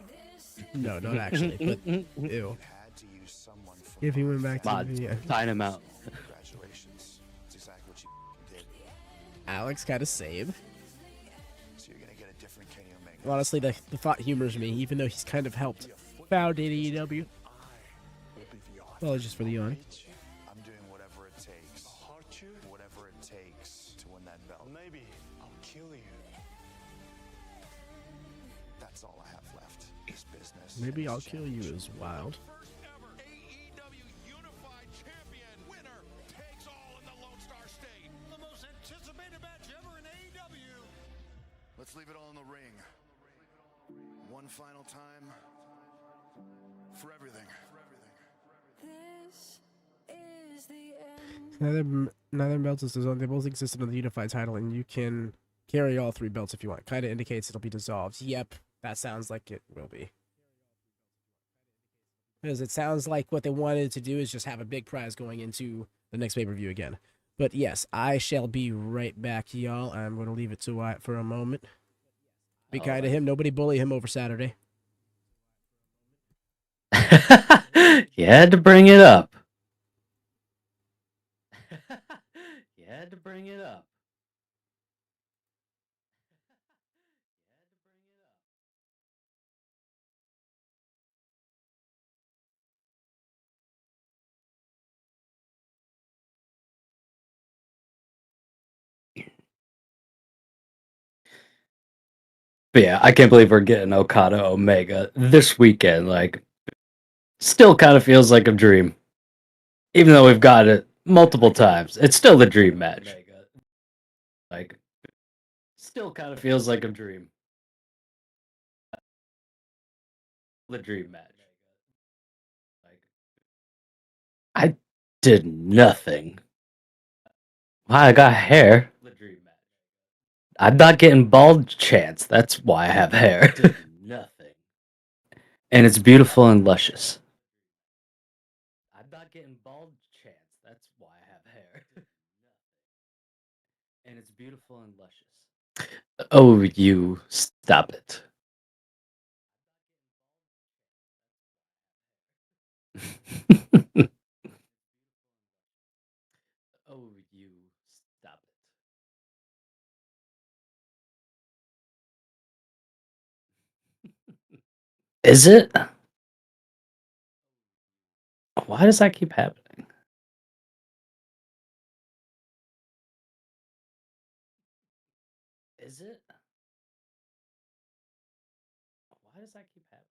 No, not actually, but ew. If he went back to the Sign him out. Congratulations. That's exactly what you did. Alex kind of saved. So you're gonna get a different Kenny Omega. Honestly, the thought humors me, even though he's kind of helped found AEW. Well, it's just for the yawn. I'm doing whatever it takes. Whatever it takes to win that belt. Maybe I'll kill you. That's all I have left. This business. Maybe I'll kill you is wild. AEW Unified Champion winner takes all in the Lone Star State. The most anticipated match ever in AEW. Let's leave it all in the ring. One final time. For everything. This is the Neither belts is dissolved. They both existed on the unified title, and you can carry all 3 belts if you want. Kind of indicates it'll be dissolved. Yep, that sounds like it will be. Because it sounds like what they wanted to do is just have a big prize going into the next pay-per-view again. But yes, I shall be right back, y'all. I'm going to leave it to Wyatt for a moment. Be kind to him. Nobody bully him over Saturday. You had to bring it up. You had to bring it up. But yeah, I can't believe we're getting Okada Omega this weekend. Like, still kind of feels like a dream. Even though we've got it multiple times, it's still the dream match. Like, still kind of feels like a dream. The dream match. Like, I did nothing. Why I got hair? I'm not getting bald chance. That's why I have hair. Nothing. And it's beautiful and luscious. I'm not getting bald chance. That's why I have hair. And it's beautiful and luscious. Oh, you stop it. Oh, you stop it. Is it? Why does that keep happening? Is it? Why does that keep happening?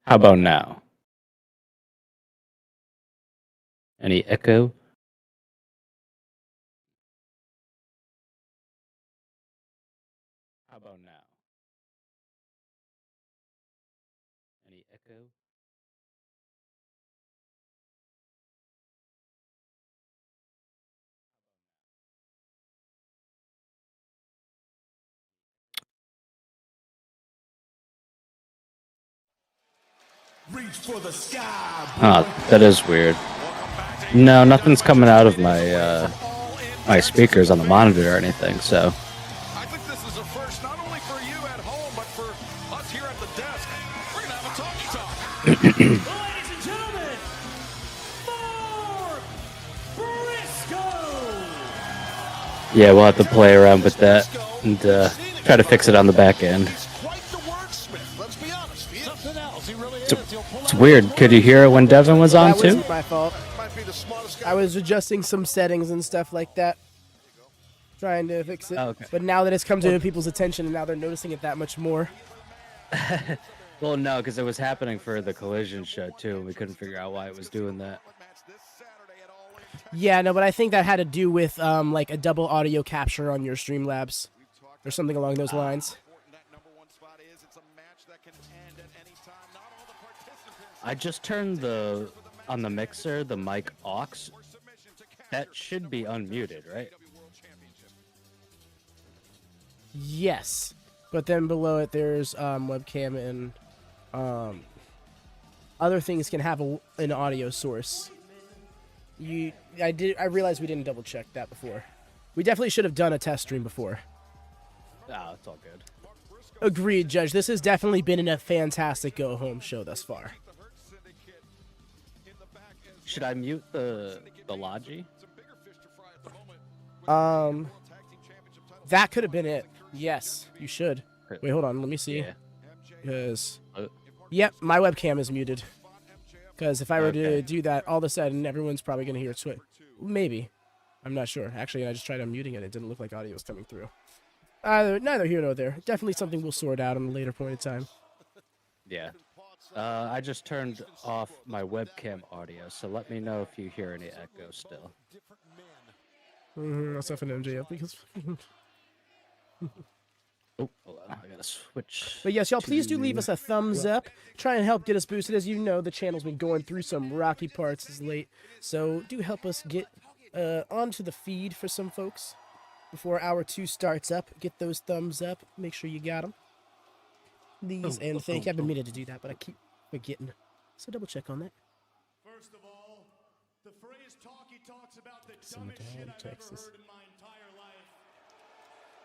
How about now? Any echo? How about now? Any echo? Reach for the sky. Oh, that is weird. No, nothing's coming out of my my speakers on the monitor or anything, so. I think this is a first not only for you at home, but for us here at the desk. We're going to have a talky-talk. Ladies and gentlemen, for Briscoe. Yeah, we'll have to play around with that and try to fix it on the back end. It's weird. Could you hear it when Devin was on That too? wasn't my fault. I was adjusting some settings and stuff like that, trying to fix it. Oh, okay. But now that it's come to people's attention, and now they're noticing it that much more. Well, no, because it was happening for the Collision show too, and we couldn't figure out why it was doing that. Yeah, no, but I think that had to do with like a double audio capture on your Streamlabs, or something along those lines. I just turned on the mixer, the mic aux. That should be unmuted, right? Yes, but then below it there's webcam and other things can have an audio source. I realized we didn't double check that before. We definitely should have done a test stream before. Oh, it's all good. Agreed, Judge. This has definitely been a fantastic go-home show thus far. Should I mute the Logi? That could have been it. Yes, you should. Wait, hold on. Let me see. Yeah. Because, yep, my webcam is muted. Because if I were to do that, all of a sudden, everyone's probably going to hear it switch. Maybe. I'm not sure. Actually, I just tried unmuting it. It didn't look like audio was coming through. Neither here nor there. Definitely something we'll sort out in a later point in time. Yeah. I just turned off my webcam audio, so let me know if you hear any echo still. I'll stuff an MJF because... Oh, hold on. I gotta switch. But yes, y'all, please do leave us a thumbs up. Try and help get us boosted. As you know, the channel's been going through some rocky parts as late. So do help us get onto the feed for some folks before hour 2 starts up. Get those thumbs up. Make sure you got them. Please and thank you. I've been meaning to do that, but I keep forgetting. So double check on that. First of all, the phrase talky-talk's about the dumbest shit I've Texas. ever heard in my entire life.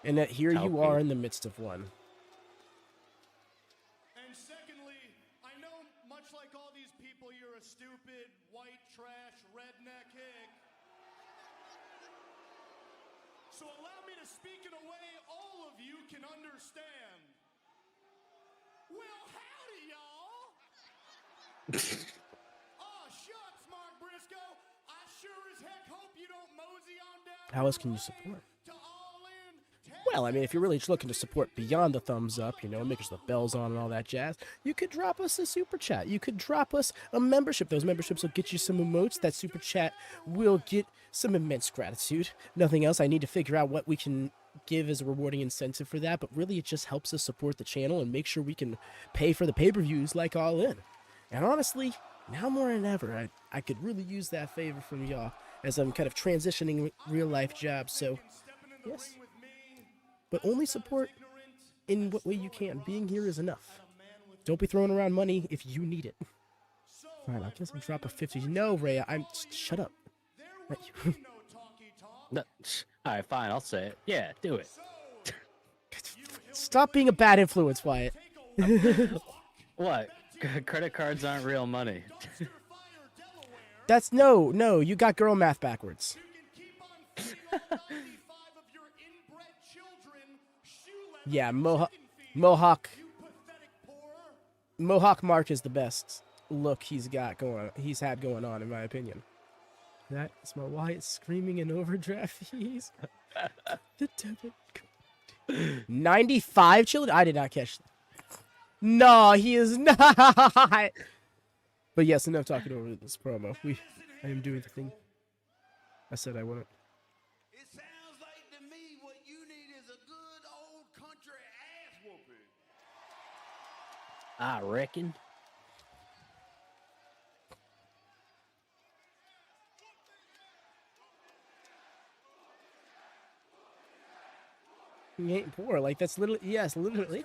And that here you are in the midst of one. And secondly, I know much like all these people, you're a stupid, white trash, redneck hick. So allow me to speak in a way all of you can understand. Well, howdy, y'all. Oh, shucks, Mark Briscoe. I sure as heck hope you don't mosey on down. How else can you support? To well. I mean, if you're really just looking to support beyond the thumbs up, you know, make sure the bell's on and all that jazz, you could drop us a super chat. You could drop us a membership. Those memberships will get you some emotes. That super chat will get some immense gratitude. Nothing else. I need to figure out what we can give as a rewarding incentive for that, but really it just helps us support the channel and make sure we can pay for the pay-per-views like All In. And honestly, now more than ever, I could really use that favor from y'all as I'm kind of transitioning real-life jobs, so yes. But only support in what way you can. Being here is enough. Don't be throwing around money if you need it. Fine, I guess I'll drop a 50. No, Rhea, shut up. No, all right, fine, I'll say it. Yeah, do it. Stop being a bad influence, Wyatt. What? Credit cards aren't real money. That's no, you got girl math backwards. Yeah, Mohawk Mark is the best look he's had going on, in my opinion. That is my Wyatt screaming in overdraft fees. The debit 95 children? I did not catch that. No, he is not. But yes, enough talking over this promo. I am doing the thing I said I wouldn't. It sounds like to me what you need is a good old country ass whooping. I reckon. He ain't poor. Like, that's literally, yes, literally.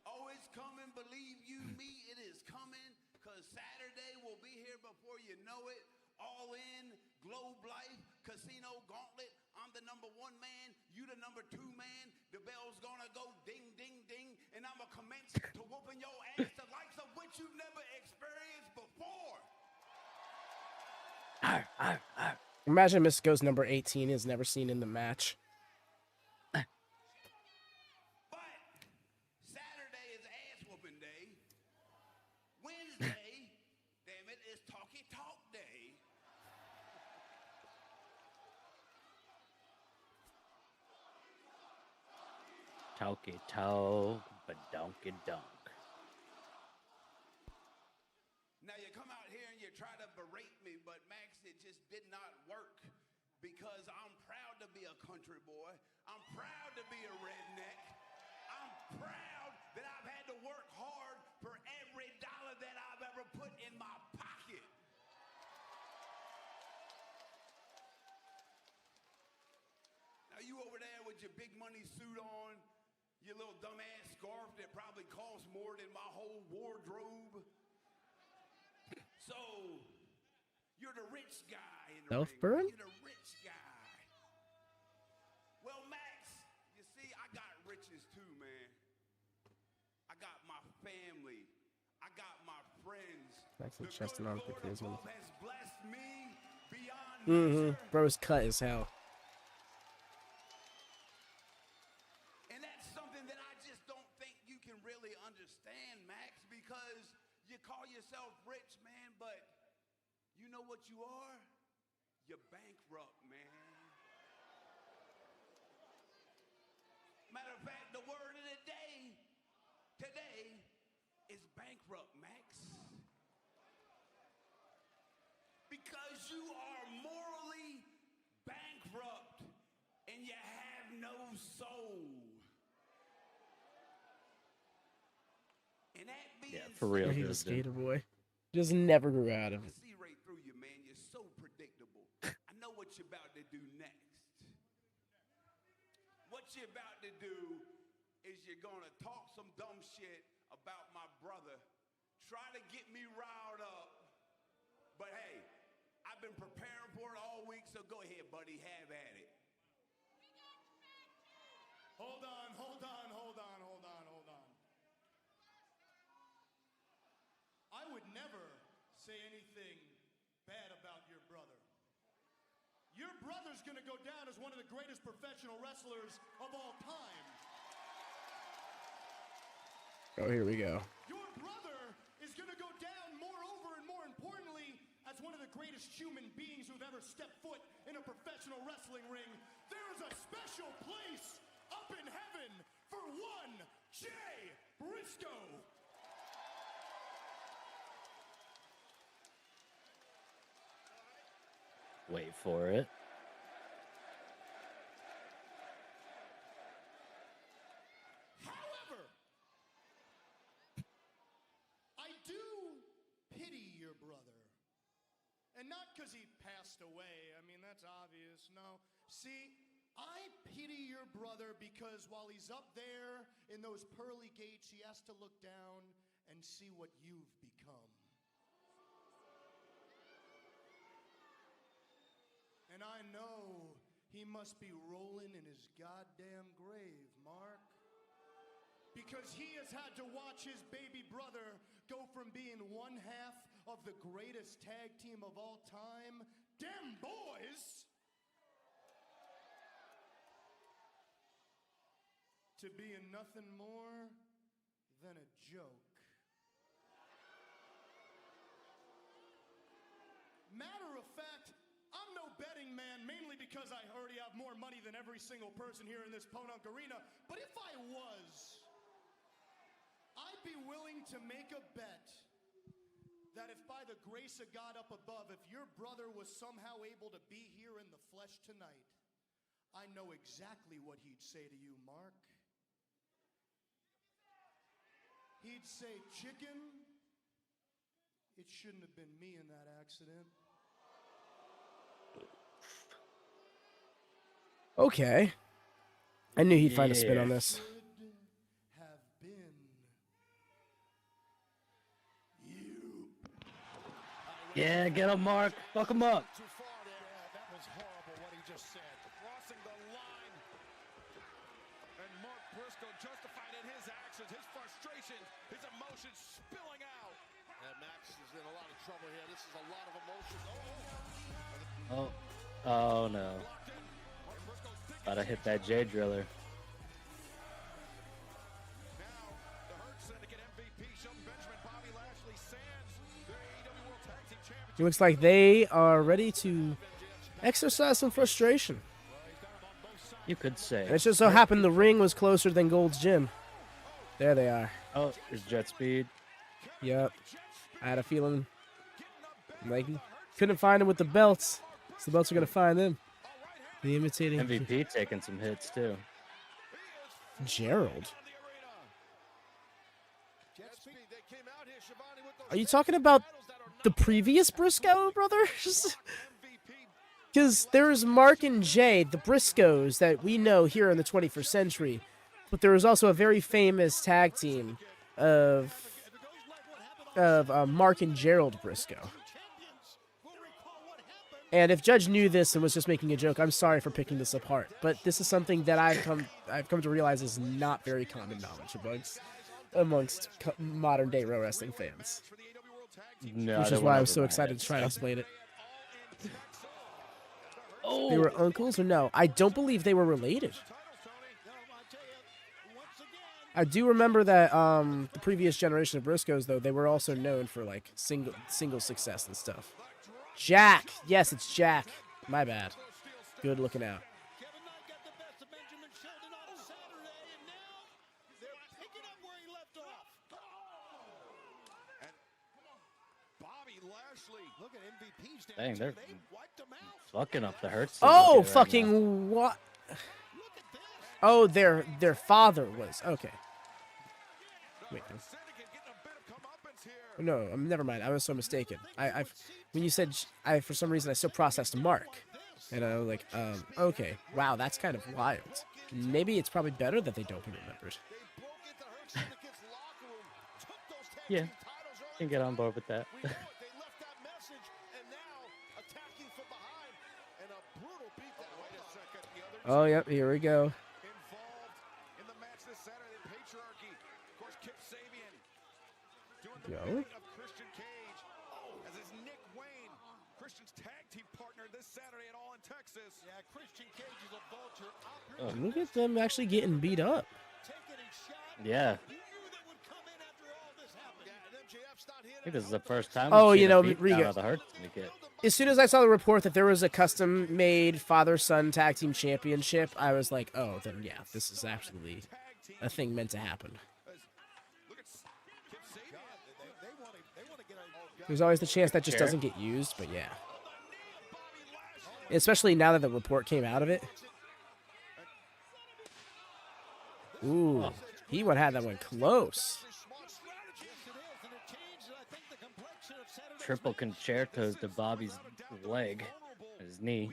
Oh, it's coming. Believe you me, it is coming. Because Saturday will be here before you know it. All In, Globe Life, Casino Gauntlet. I'm the #1 man. You the #2 man. The bell's gonna go ding, ding, ding. And I'm gonna commence to whooping your ass, the likes of which you've never experienced before. Imagine Mystico's number 18 is never seen in the match. Saturday is ass whooping day. Wednesday, damn it, is Talky-Talk day. Talky-Talk, badonky-donk. Now you come out here and you try to berate me, but Max, it just did not work because I'm proud to be a country boy. I'm proud to be a redneck. I'm proud that I've had to work hard for every dollar that I've ever put in my pocket. Now you over there with your big money suit on, your little dumbass scarf that probably costs more than my whole wardrobe. So, you're the rich guy in the Self-burn? ring. You're the rich guy. Well, Max, you see, I got riches too, man. I got my family. I got my friends. Max and Cheston on the charisma. Has blessed me beyond measure. Bro's cut as hell. And that's something that I just don't think you can really understand, Max, because you call yourself rich, man, but you know what you are? You're bankrupt, man. Matter of fact, the word of the day today is bankrupt, Max. Because you are morally bankrupt and you have no soul. And that being for real. He's a skater boy. Just never grew out of it. see right through you, man. You're so predictable. I know what you're about to do next. What you're about to do is you're gonna talk some dumb shit about my brother, try to get me riled up. But hey, I've been preparing for it all week, so go ahead, buddy, have at it. Hold on. I would never say anything bad about your brother. Your brother's gonna go down as one of the greatest professional wrestlers of all time. Oh, here we go. Your brother is gonna go down, moreover and more importantly, as one of the greatest human beings who've ever stepped foot in a professional wrestling ring. There is a special place up in heaven for one Jay Briscoe. Wait for it. However, I do pity your brother. And not because he passed away. I mean, that's obvious. No. See, I pity your brother because while he's up there in those pearly gates, he has to look down and see what you've become. And I know he must be rolling in his goddamn grave, Mark. Because he has had to watch his baby brother go from being one half of the greatest tag team of all time, Dem Boys, to being nothing more than a joke. Matter of fact, I'm no betting man, mainly because I already have more money than every single person here in this Podunk Arena. But if I was, I'd be willing to make a bet that if by the grace of God up above, if your brother was somehow able to be here in the flesh tonight, I know exactly what he'd say to you, Mark. He'd say, chicken, it shouldn't have been me in that accident. Okay. I knew he'd find a spin on this. Have been you. Yeah, get him, Mark. Fuck him up. Too far there. Yeah, that was horrible what he just said. Crossing the line. And Mark Briscoe justified in his actions, his frustration, his emotions spilling out. And Max is in a lot of trouble here. This is a lot of emotion. Oh no. Gotta hit that J driller. It looks like they are ready to exercise some frustration. You could say. And it just so happened the ring was closer than Gold's Gym. There they are. Oh, there's jet speed. Yep. I had a feeling like he couldn't find him with the belts. So the belts are going to find them. The imitating. MVP taking some hits too. Gerald. Are you talking about the previous Briscoe brothers? Because there's Mark and Jay, the Briscoes that we know here in the 21st century. But there was also a very famous tag team of Mark and Gerald Briscoe. And if Judge knew this and was just making a joke, I'm sorry for picking this apart. But this is something that I've come to realize is not very common knowledge amongst modern day pro wrestling fans. No, which is why I was so excited to try to explain it. Oh. They were uncles or no? I don't believe they were related. I do remember that the previous generation of Briscoes, though, they were also known for like single success and stuff. Jack! Yes, it's Jack. My bad. Good looking out. Dang, they're fucking up the Hurts. Oh, right fucking now. what? Oh, their father was. Okay. Wait. No, never mind. I was so mistaken. When you said for some reason I still processed Mark, and I was like, okay, wow, that's kind of wild. Maybe it's probably better that they don't be remembered. Yeah, can get on board with that. Oh, yep, here we go. Go. Oh, look at them actually getting beat up. Yeah. I think this is the first time. Oh, we've you seen a know, beatdown Rigo. of the Hurts syndicate. as soon as I saw the report that there was a custom-made father-son tag team championship, I was like, oh, then yeah, this is actually a thing meant to happen. There's always the chance that just doesn't get used, but yeah. Especially now that the report came out of it. Ooh, he would have that one close. Triple concertos to Bobby's leg, his knee.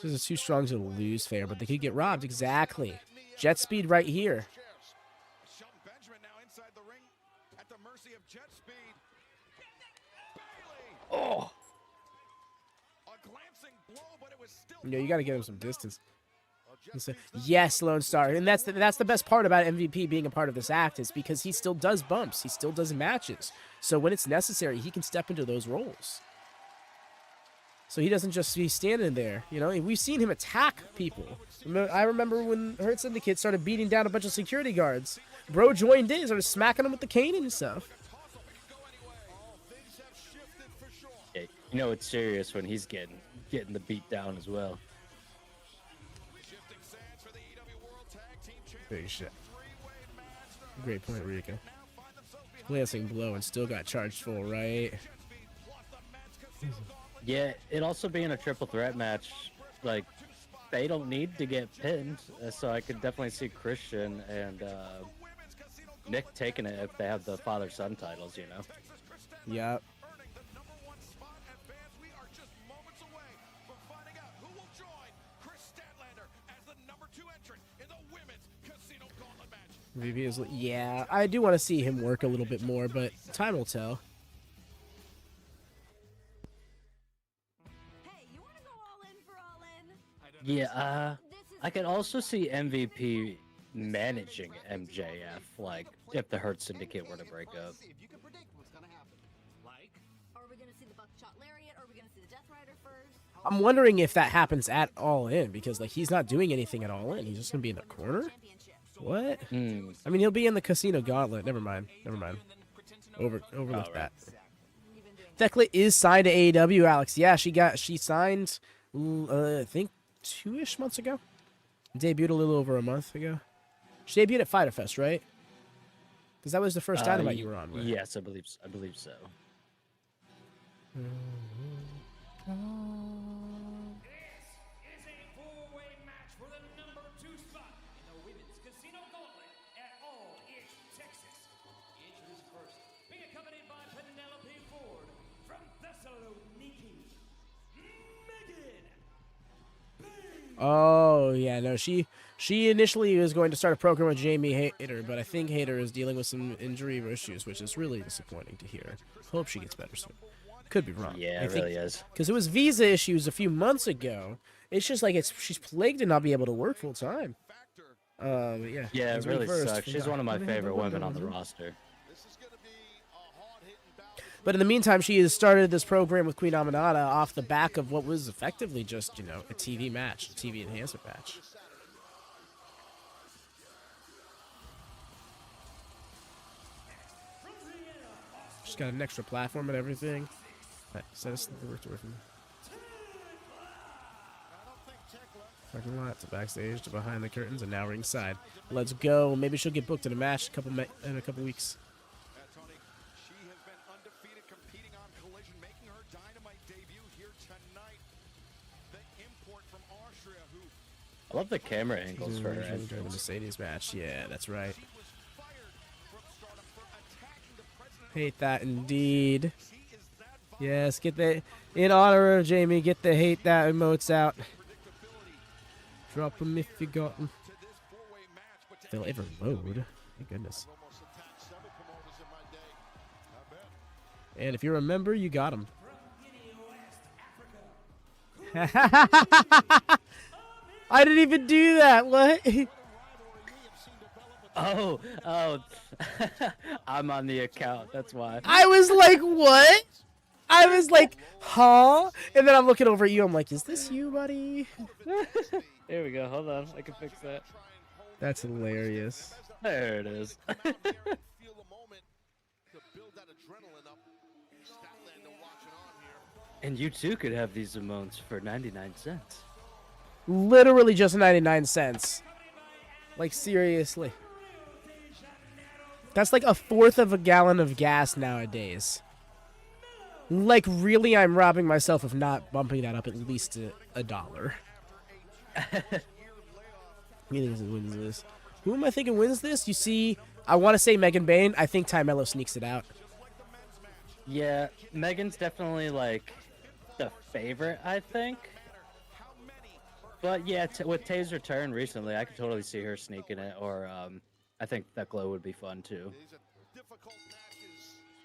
This is too strong to lose fair, but they could get robbed. Exactly. Jet speed right here. Oh. You know, you got to give him some distance. Yes, Lone Star, and that's the best part about MVP being a part of this act is because he still does bumps, he still does matches. So when it's necessary, he can step into those roles. So he doesn't just be standing there. You know, we've seen him attack people. I remember when Hurt Syndicate started beating down a bunch of security guards. Bro joined in, started smacking them with the cane and stuff. Yeah, you know it's serious when he's getting the beat down as well. Big shit. Great point, Rico. Glancing blow and still got charged full, right? Yeah, it also being a triple threat match, like, they don't need to get pinned, so I could definitely see Christian and Nick taking it if they have the father-son titles, you know? Yep. Maybe is, yeah, I do want to see him work a little bit more, but time will tell. Yeah, I could also see MVP managing MJF, like, if the Hurt Syndicate were to break up. I'm wondering if that happens at All In, because, like, he's not doing anything at All In. He's just going to be in the corner? What? I mean, he'll be in the Casino Gauntlet. Never mind. Overlook that. Thekla is signed to AEW, Alex. Yeah, she signed, I think, 2-ish months ago. Debuted a little over a month ago. She debuted at Fyter Fest, right? Because that was the first Dynamite you were on with. Yes, I believe so. Oh, yeah, no, she initially was going to start a program with Jamie Hayter, but I think Hayter is dealing with some injury issues, which is really disappointing to hear. Hope she gets better soon. Could be wrong. Yeah, it really is. Because it was visa issues a few months ago. It's just like she's plagued to not be able to work full time. Yeah. Yeah, it really sucks. She's one of my favorite women on the roster. But in the meantime, she has started this program with Queen Aminata off the back of what was effectively just, you know, a TV match, a TV enhancement match. She's got an extra platform and everything. Set us the work away from me. Parking lot to backstage to behind the curtains and now ringside. Let's go. Maybe she'll get booked in a match in a couple weeks. Toni, she has been undefeated competing on Collision, making her Dynamite debut here tonight. The import from Austria, who I love the camera angles for her. During the Mercedes match. Yeah, that's right. Hate that indeed. Yes, get the, in honor of Jamie, get the hate that emotes out. Drop them if you got them. If they'll ever load. Thank goodness. And if you're a member, you got them. I didn't even do that. What? Oh, I'm on the account. That's why. I was like, what? I was like, huh? And then I'm looking over at you. I'm like, is this you, buddy? Here we go. Hold on. I can fix that. That's hilarious. There it is. And you too could have these emotes for 99 cents. Literally just 99 cents. Like, seriously. That's like a fourth of a gallon of gas nowadays. Like, really, I'm robbing myself of not bumping that up at least a dollar. Who wins this? Who am I thinking wins this? You see, I want to say Megan Bayne. I think Ty Melo sneaks it out. Yeah, Megan's definitely like the favorite, I think. But yeah, with Tay's return recently, I could totally see her sneaking it. Or I think Thekla would be fun too.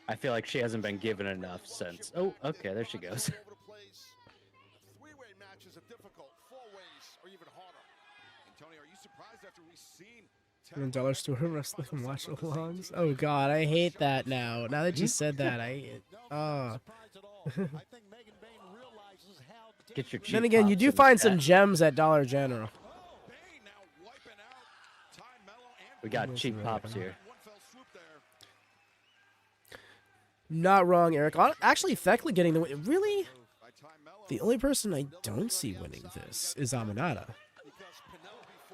I feel like she hasn't been given enough since. Oh, okay, there she goes. Three-way matches are difficult. Four ways are even harder. And Tony, are you surprised after we've seen $1 store wrestling and watch-alongs? Oh god, I hate that now. Now that you said that, Get your cheap Then again, you pops do in find the some chat. gems at Dollar General. We got cheap pops here. Not wrong, Eric. Actually, Thekla getting the win. Really? The only person I don't see winning this is Aminata.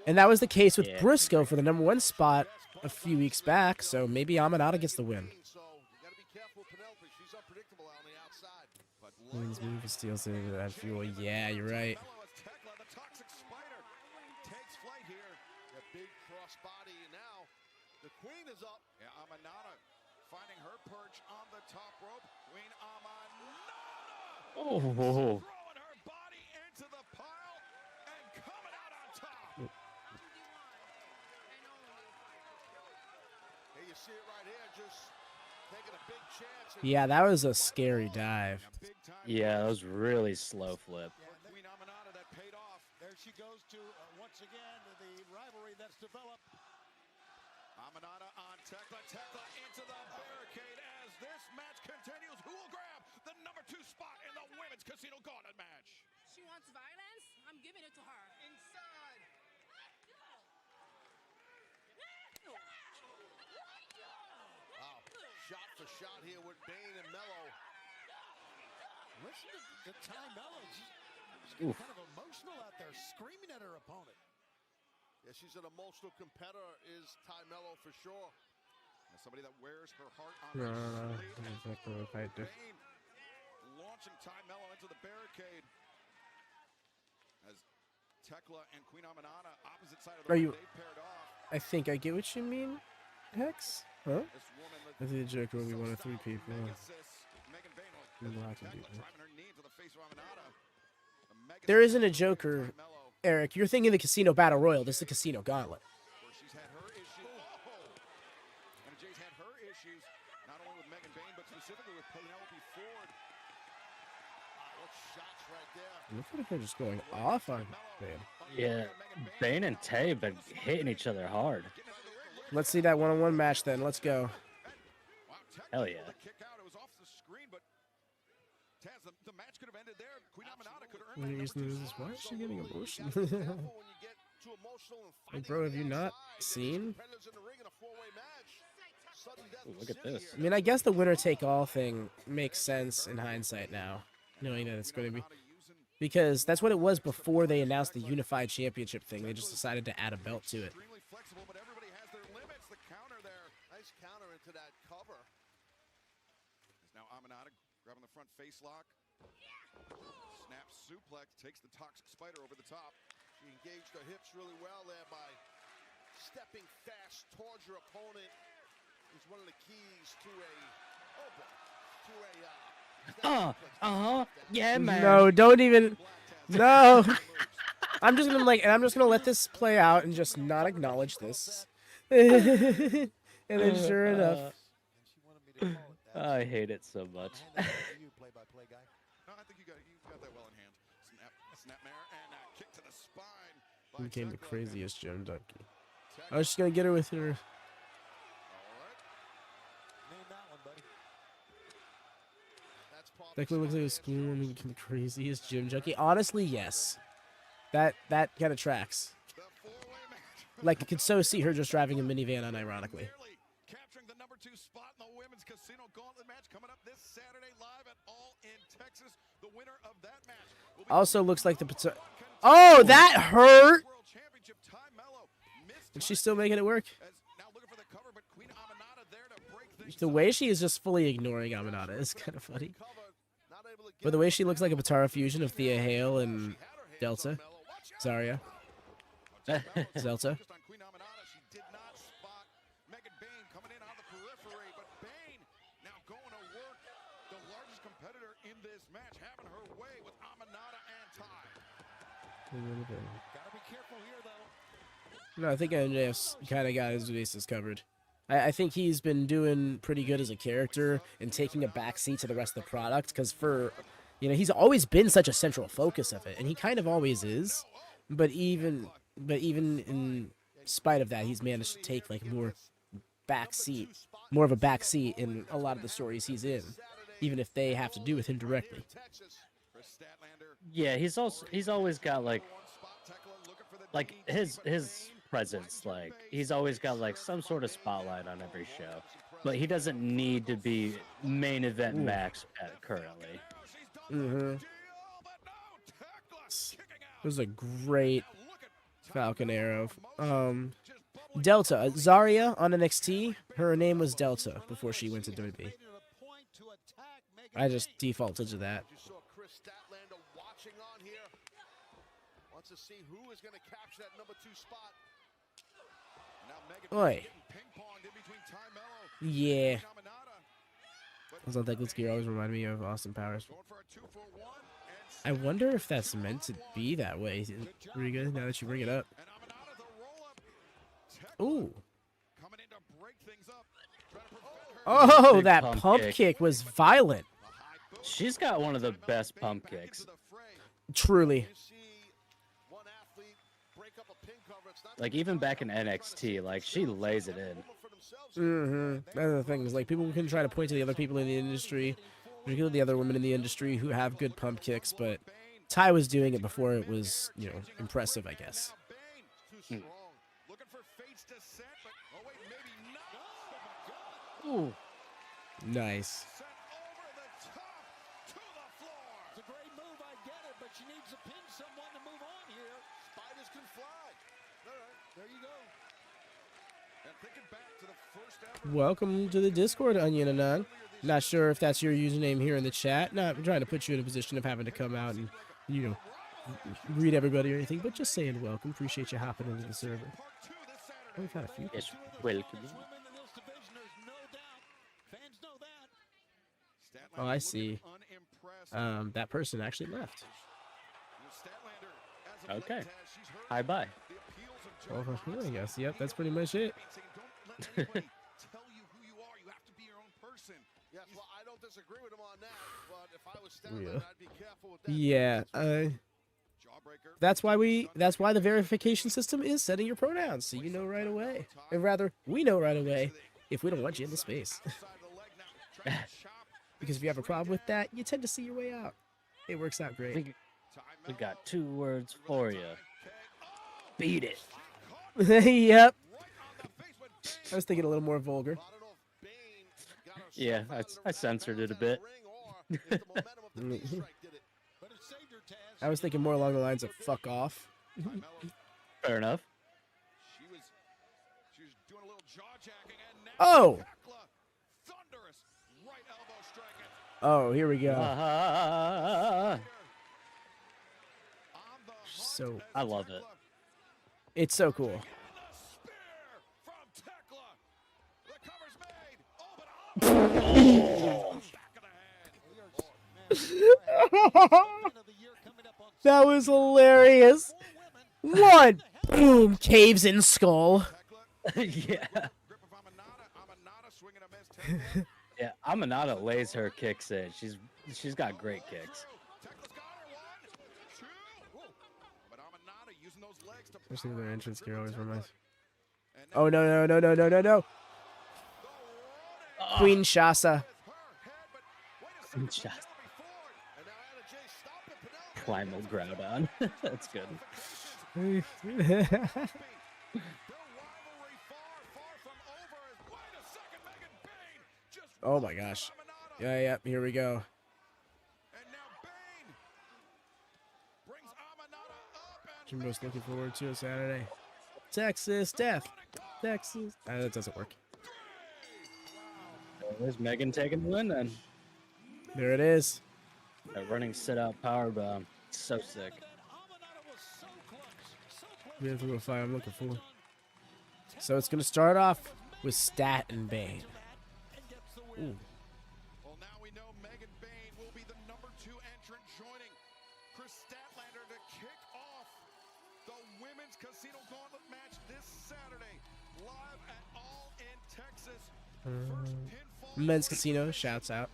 And that was the case with Briscoe for the #1 spot a few weeks back, so maybe Aminata gets the win. Wins move and steals into that fuel. Yeah, you're right. takes flight here. That big crossbody, and now the Queen is up. Yeah, Aminata finding her perch on the top rope. Queen Aminata. Oh. Throwing her body into the pile and coming out on top. Hey, you see it right here, just taking a big chance. Yeah, that was a scary dive. Yeah, that was really slow flip. Queen Aminata, that paid off. There she goes to, once again, the rivalry that's developed. Aminata on Thekla. Thekla into the barricade as this match continues. Who will grab the #2 spot in the Women's Casino Gauntlet match? She wants violence? I'm giving it to her. Inside. Wow. Shot for shot here with Bayne and Melo. Listen to Ty Melo. She's kind of emotional out there, screaming at her opponent. Yeah, she's an emotional competitor, is Ty Melo for sure. As somebody that wears her heart on her sleeve. Bayne launching Ty Melo into the barricade. As Thekla and Queen Aminata opposite side of the ring, they paired off. I think I get what you mean, Hex? Huh? I think the Joker will be one of 3 people. There isn't a Joker, Eric. You're thinking the Casino Battle Royal. This is the Casino Gauntlet. She's had her issues. And Jay's had her issues, not only with Megan Bayne, but specifically with Penelope Ford. What shots right there. Look at her just going off on Bayne. Yeah, Bayne and Tay have been hitting each other hard. Let's see that one-on-one match then. Let's go. Hell yeah. Kick out, it was off the screen, but Taz, the match could have ended there. Queen Aminata could have earned Why is she getting emotional? Like, bro, have you not seen? Ooh, look at this. I mean, I guess the winner-take-all thing makes sense in hindsight now, knowing that it's going to be... Because that's what it was before they announced the Unified Championship thing. They just decided to add a belt to it. flexible, but everybody has their limits. The counter there. Nice counter into that cover. Is now Aminata grabbing the front face lock. Snap suplex, takes the toxic spider over the top. She engaged her hips really well there by stepping fast towards your opponent. Is one of the keys to Yeah, man. No, don't even. No. I'm just gonna let this play out and just not acknowledge this. And then sure enough. I hate it so much. No, I think you got that well in hand. Snapmare and a kick to the spine. Became the craziest Jim Ducky. I was just gonna get her with her. Thekla looks like a screamer and became the craziest gym junkie. Honestly, yes. That kind of tracks. Like, I could so see her just driving a minivan unironically. Capturing the the number 2 spot in the women's casino gauntlet match coming up this Saturday live at All in Texas. The winner of that match will be Also looks like the oh, that hurt. World Championship. Ty Melo missed And she's still making it work. as now looking for the cover, but Queen Aminata there to break things The way she is just fully ignoring Aminata is kind of funny. But the way she looks like a Batara fusion of Thea Hale and Delta. Zarya. Zelta. focused on Queen Aminata. She did not spot Megan Bayne coming in on the periphery, but Bayne now going to work the largest competitor in this match, having her way with Aminata and Ty. Gotta be careful here, though. No, I think MJF's kind of got his bases covered. I think he's been doing pretty good as a character and taking a backseat to the rest of the product because he's always been such a central focus of it, and he kind of always is. But even in spite of that, he's managed to take like more of a backseat in a lot of the stories he's in, even if they have to do with him directly. Yeah, he's always got like his presence, like he's always got like some sort of spotlight on every show, but he doesn't need to be main event max currently. This was a great Falcon Arrow. Delta Zarya on NXT. Her name was Delta before she went to WWE. I just defaulted to that. Watching on here. Wants to see who is going to capture that number 2 spot. Oi. Yeah. Those on Thekla gear always remind me of Austin Powers. I wonder if that's meant to be that way, Riga, now that you bring it up. Ooh. Oh, that pump kick was violent. She's got one of the best pump kicks. Truly. Like, even back in NXT, like, she lays it in. That's the thing, is like people can try to point to the other people in the industry, particularly the other women in the industry who have good pump kicks, but Ty was doing it before it was, impressive, I guess. Ooh. Nice. It's a great move, I get it, but she needs to pin someone to move on here. Spiders can fly. All right, there you go. And thinking back to the first ever Welcome to the Discord, Onion Anon. Not sure if that's your username here in the chat. Not trying to put you in a position of having to come out and, read everybody or anything, but just saying welcome. Appreciate you hopping into the server. Oh, we've had a few. Yes, welcome. Oh, I see. That person actually left. Okay. Hi, bye. Oh, I guess. Yep, that's pretty much it. tell you who you are. You have to be your own person. Yes, well, I don't disagree with him on that, but if I was Statlander, I'd be careful with that. Yeah, that's why the verification system is setting your pronouns, so you know right away. And rather, we know right away if we don't want you in the space. Because if you have a problem with that, you tend to see your way out. It works out great. We got 2 words for you. Beat it. Yep. I was thinking a little more vulgar. Yeah, I censored it a bit. I was thinking more along the lines of fuck off. Fair enough. She was doing a little jaw jacking, and now Oh! Thekla, thunderous right elbow striking. Oh, here we go. So I love it. It's so cool. That was hilarious. One boom, caves in skull. Yeah. Yeah, Aminata lays her kicks in. She's got great kicks. Especially their entrance gear always reminds. Oh no. Queen Shasa. Queen Shasa. Primal Groudon. That's good. Oh my gosh. Yeah, here we go. And now Bayne brings Aminata up and Jimbo's looking forward to it Saturday. Texas Death. Texas. That doesn't work. There's Megan taking the win then. There it is. A running sit-out powerbomb. So sick. We have to go find I'm looking for. So it's going to start off with Stat and Bayne. Ooh. well, now we know Megan Bayne will be the number 2 entrant joining Chris Statlander to kick off the Women's Casino Gauntlet match this Saturday, live at All in Texas. Men's Casino, shouts out.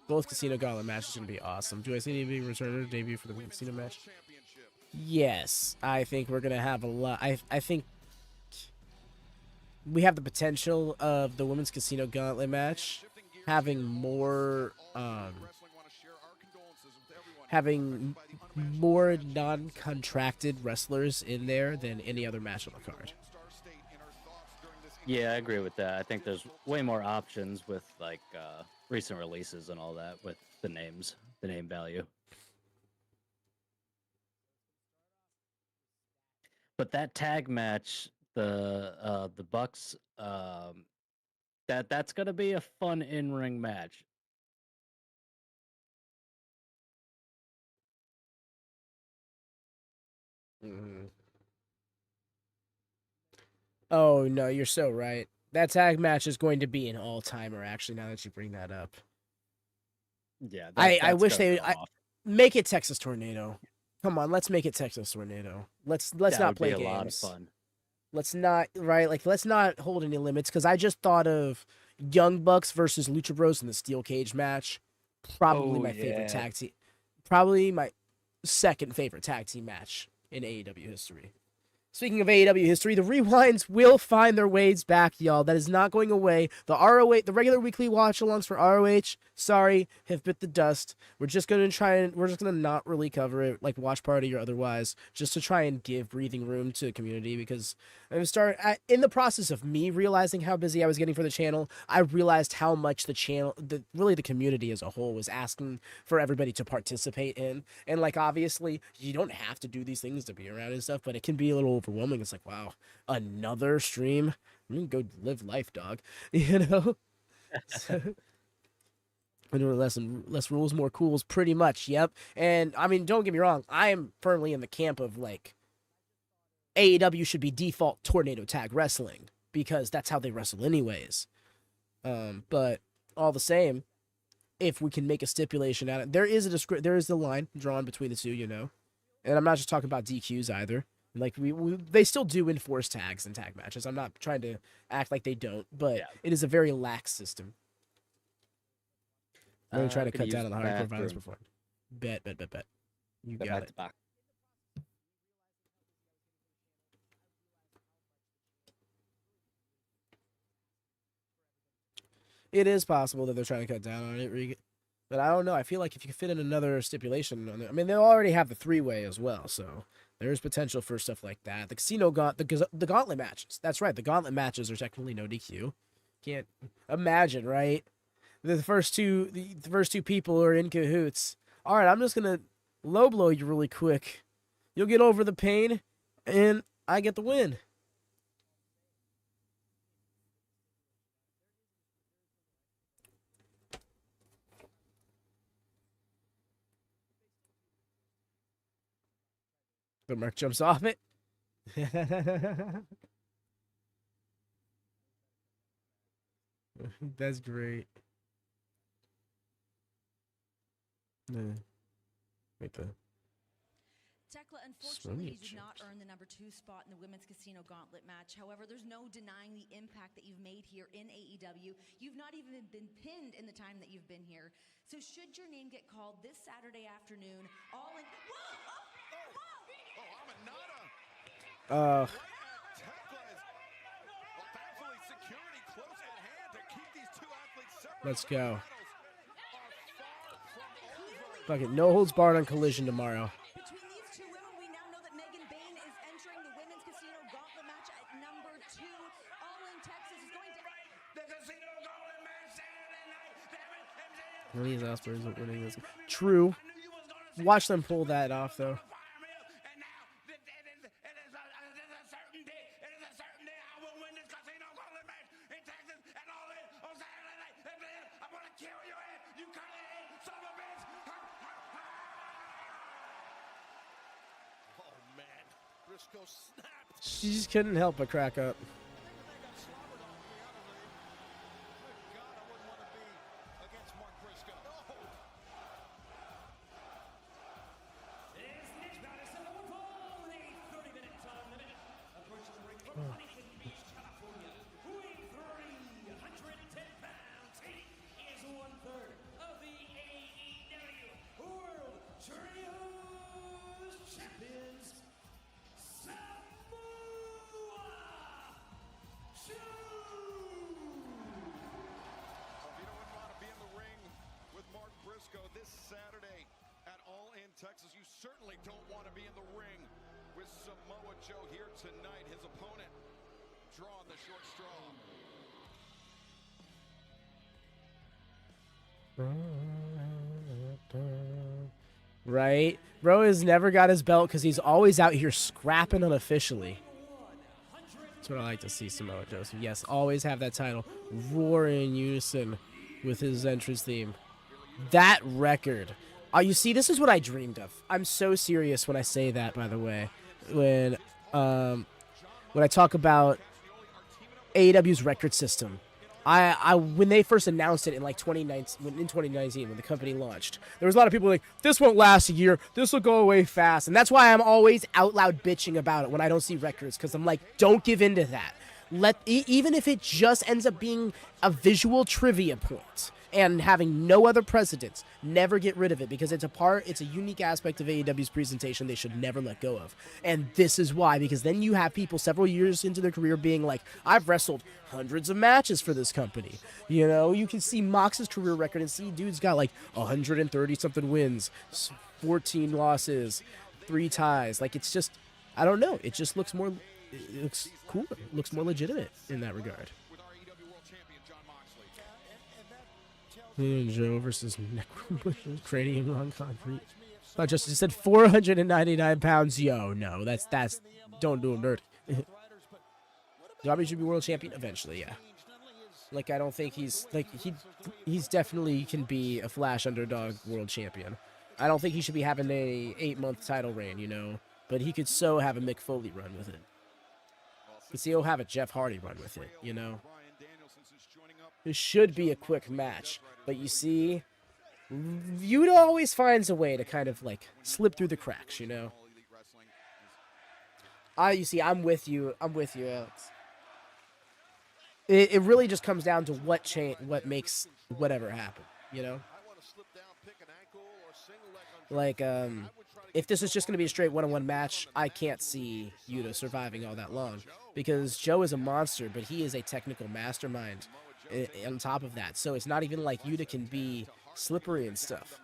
Both Casino Gauntlet matches are going to be awesome. Do I see anybody return their debut for the Women's Casino match? Yes, I think we're going to have a lot. I think we have the potential of the Women's Casino Gauntlet match having more non-contracted wrestlers in there than any other match on the card. Yeah, I agree with that. I think there's way more options with like recent releases and all that with the names, the name value. But that tag match, the Bucks, that's gonna be a fun in-ring match. Mm-hmm. Oh no, you're so right. That tag match is going to be an all-timer. Actually, now that you bring that up, Yeah, I wish they make it Texas Tornado. Come on, let's make it Texas Tornado. Let's not play games. A lot of fun. Let's not let's not hold any limits because I just thought of Young Bucks versus Lucha Bros in the Steel Cage match. Probably my favorite tag team. Probably my second favorite tag team match in AEW history. Speaking of AEW history, the rewinds will find their ways back, y'all. That is not going away. The ROH, the regular weekly watch-alongs for ROH, sorry, have bit the dust. We're just gonna not really cover it like Watch Party or otherwise, just to try and give breathing room to the community because in the process of me realizing how busy I was getting for the channel, I realized how much the channel, really the community as a whole, was asking for everybody to participate in. And like obviously, you don't have to do these things to be around and stuff, but it can be a little overwhelming. It's like, wow, another stream? I'm gonna go live life, dog. You know? So, less rules, more cools, pretty much, yep. And, I mean, don't get me wrong, I am firmly in the camp of, like, AEW should be default Tornado Tag Wrestling, because that's how they wrestle anyways. But, all the same, if we can make a stipulation out of it, there is a line drawn between the two, you know? And I'm not just talking about DQs either. Like, they still do enforce tags in tag matches. I'm not trying to act like they don't, but it is a very lax system. I'm going to try to cut down on the hardcore violence before. Bet. You got it. Back. It is possible that they're trying to cut down on it, but I don't know. I feel like if you fit in another stipulation on it, I mean, they'll already have the 3-way as well, so there's potential for stuff like that. The Gauntlet matches. That's right. The Gauntlet matches are technically no DQ. Can't imagine, right? The first two people are in cahoots. All right, I'm just gonna low blow you really quick. You'll get over the pain, and I get the win. The Mark jumps off it. That's great. Wait, Thekla, unfortunately, you did not earn the number 2 spot in the Women's Casino Gauntlet match. However, there's no denying the impact that you've made here in AEW. You've not even been pinned in the time that you've been here. So should your name get called this Saturday afternoon, all in... Whoa! Let's go. Fuck it. No holds barred on Collision tomorrow. Between these two women, we now know that Megan Bayne is entering the Women's Casino Gauntlet match at number 2. All in Texas is going to... The Casino Gauntlet match Saturday These Ospreay isn't winning this. True. Watch them pull that off, though. Oh man, Briscoe snapped. She just couldn't help but crack up. This Saturday at All In Texas. You certainly don't want to be in the ring with Samoa Joe here tonight. His opponent drawing the short straw. Right? Bro has never got his belt because he's always out here scrapping unofficially. That's what I like to see Samoa Joe. So yes, always have that title roar in unison with his entrance theme. That record. You see, this is what I dreamed of. I'm so serious when I say that, by the way. When I talk about AEW's record system. When they first announced it in like 2019, when the company launched, there was a lot of people like, this won't last a year, this will go away fast. And that's why I'm always out loud bitching about it when I don't see records, because I'm like, don't give in to that. Even if it just ends up being a visual trivia point and having no other precedence, never get rid of it, because it's a unique aspect of AEW's presentation they should never let go of. And this is why, because then you have people several years into their career being like, I've wrestled hundreds of matches for this company. You know, you can see Mox's career record and see dude's got like 130 something wins, 14 losses, 3 ties. Like, it's just, I don't know, it just looks more, it looks cooler, it looks more legitimate in that regard. Joe versus cranium on concrete. Not just, it said 499 pounds. Yo, no, that's don't do him dirty. Darby should be world champion eventually, yeah. Like, I don't think he's definitely can be a flash underdog world champion. I don't think he should be having a 8-month title reign, you know, but he could so have a Mick Foley run with it. Because he'll have a Jeff Hardy run with it, you know. This should be a quick match. But you see, Yuta always finds a way to kind of like slip through the cracks, you know. You see, I'm with you, Alex. It really just comes down to what makes whatever happen, you know. Like, if this is just going to be a straight one-on-one match, I can't see Yuta surviving all that long, because Joe is a monster, but he is a technical mastermind on top of that. So it's not even like Yuta can be slippery and stuff.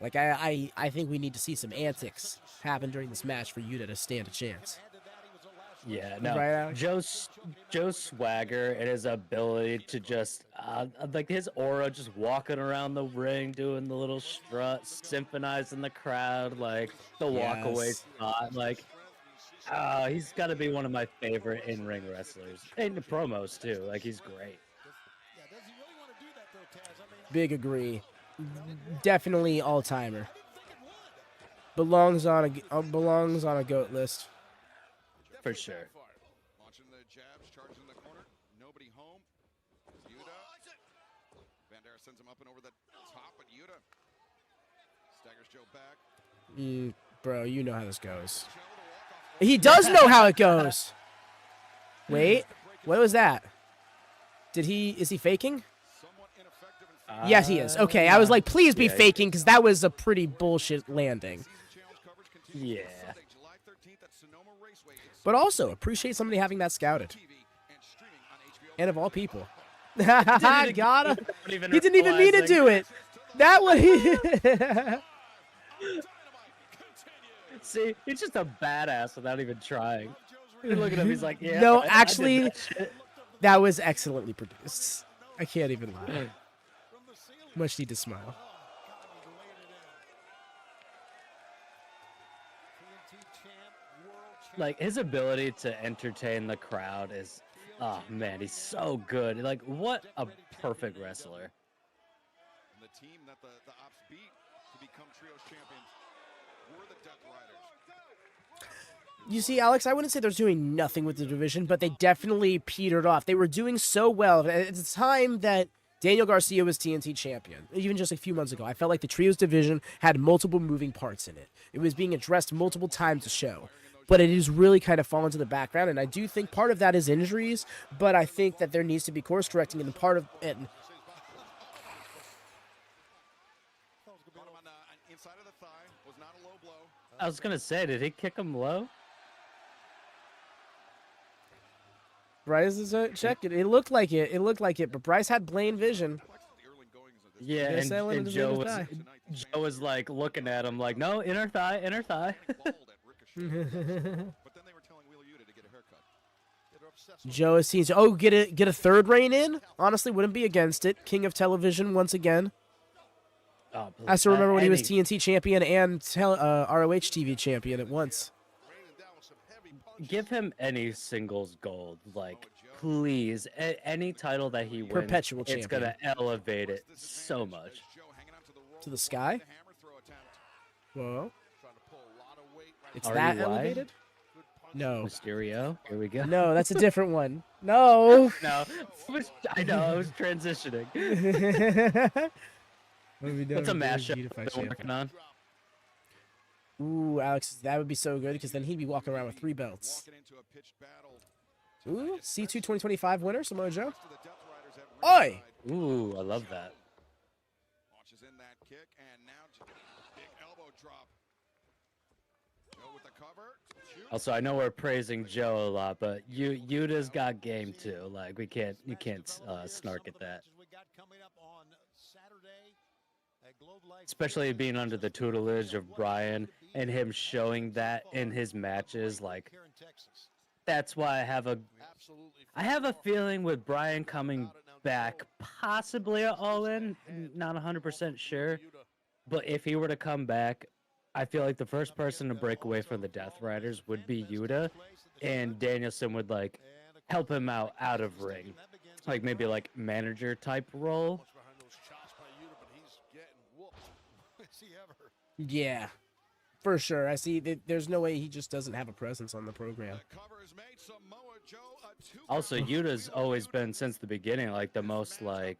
Like, I think we need to see some antics happen during this match for Yuta to stand a chance. Yeah, no. Right, Joe's swagger and his ability to just, like his aura just walking around the ring, doing the little strut, symphonizing the crowd, like the walkaway spot. Like, he's got to be one of my favorite in-ring wrestlers. And the promos, too. Like, he's great. Big agree. Definitely all-timer. Belongs on a GOAT list. For sure. Launching the jabs, charging in the corner. Nobody home. Yuta. Bandera sends him up and over the top, but Yuta staggers Joe back. Bro, you know how this goes. He does know how it goes. Wait, what was that? Is he faking? Yes, he is. Okay, I was like, please be faking, because that was a pretty bullshit landing. Yeah. But also, appreciate somebody having that scouted. And of all people. I got him. He didn't even mean to do it. That one he... See, he's just a badass without even trying. You look at him, he's like, yeah. No, actually, that was excellently produced. I can't even lie. Much need to smile. Like, his ability to entertain the crowd is, oh man, he's so good. Like, what a perfect wrestler. And the team that the Opps beat to become trios champions were the Death Riders. You see, Alex, I wouldn't say they're doing nothing with the division, but they definitely petered off. They were doing so well at the time that Daniel Garcia was TNT champion, even just a few months ago. I felt like the trios division had multiple moving parts in it. It was being addressed multiple times a show, but it has really kind of fallen to the background, and I do think part of that is injuries, but I think that there needs to be course correcting, and part of it. I was gonna say, did he kick him low? Bryce is check it. It looked like it. It looked like it, but Bryce had Blaine vision. Yeah, and Joe was like looking at him like, no, inner thigh, inner thigh. Joe has seen. Oh, get a third reign in. Honestly, wouldn't be against it. King of television once again. Oh, I still remember when he was TNT champion and ROH TV champion at once. Give him any singles gold, like, please. Any title that he wins, Perpetual it's champion. gonna elevate it so much. To the sky? Whoa. It's RUI? that elevated? No. Mysterio, here we go. No, that's a different one. No. No, I know, I was transitioning. What's a mashup they're working on? Ooh, Alex, that would be so good because then he'd be walking around with 3 belts. Ooh, C2 2025 winner, Samoa Joe. Oi! Ooh, I love that. Launches in that kick, and now big elbow drop. Joe with the cover. Also, I know we're praising Joe a lot, but Yuta's got game too. Like, you can't snark at that. Especially being under the tutelage of Brian and him showing that in his matches, like, that's why I have a feeling with Brian coming back, possibly at All In, not 100% sure, but if he were to come back, I feel like the first person to break away from the Death Riders would be Yuta, and Danielson would, like, help him out of ring, like maybe like manager type role. Yeah, for sure. I see that there's no way he just doesn't have a presence on the program. Also, Yuta's always been, since the beginning, like the most like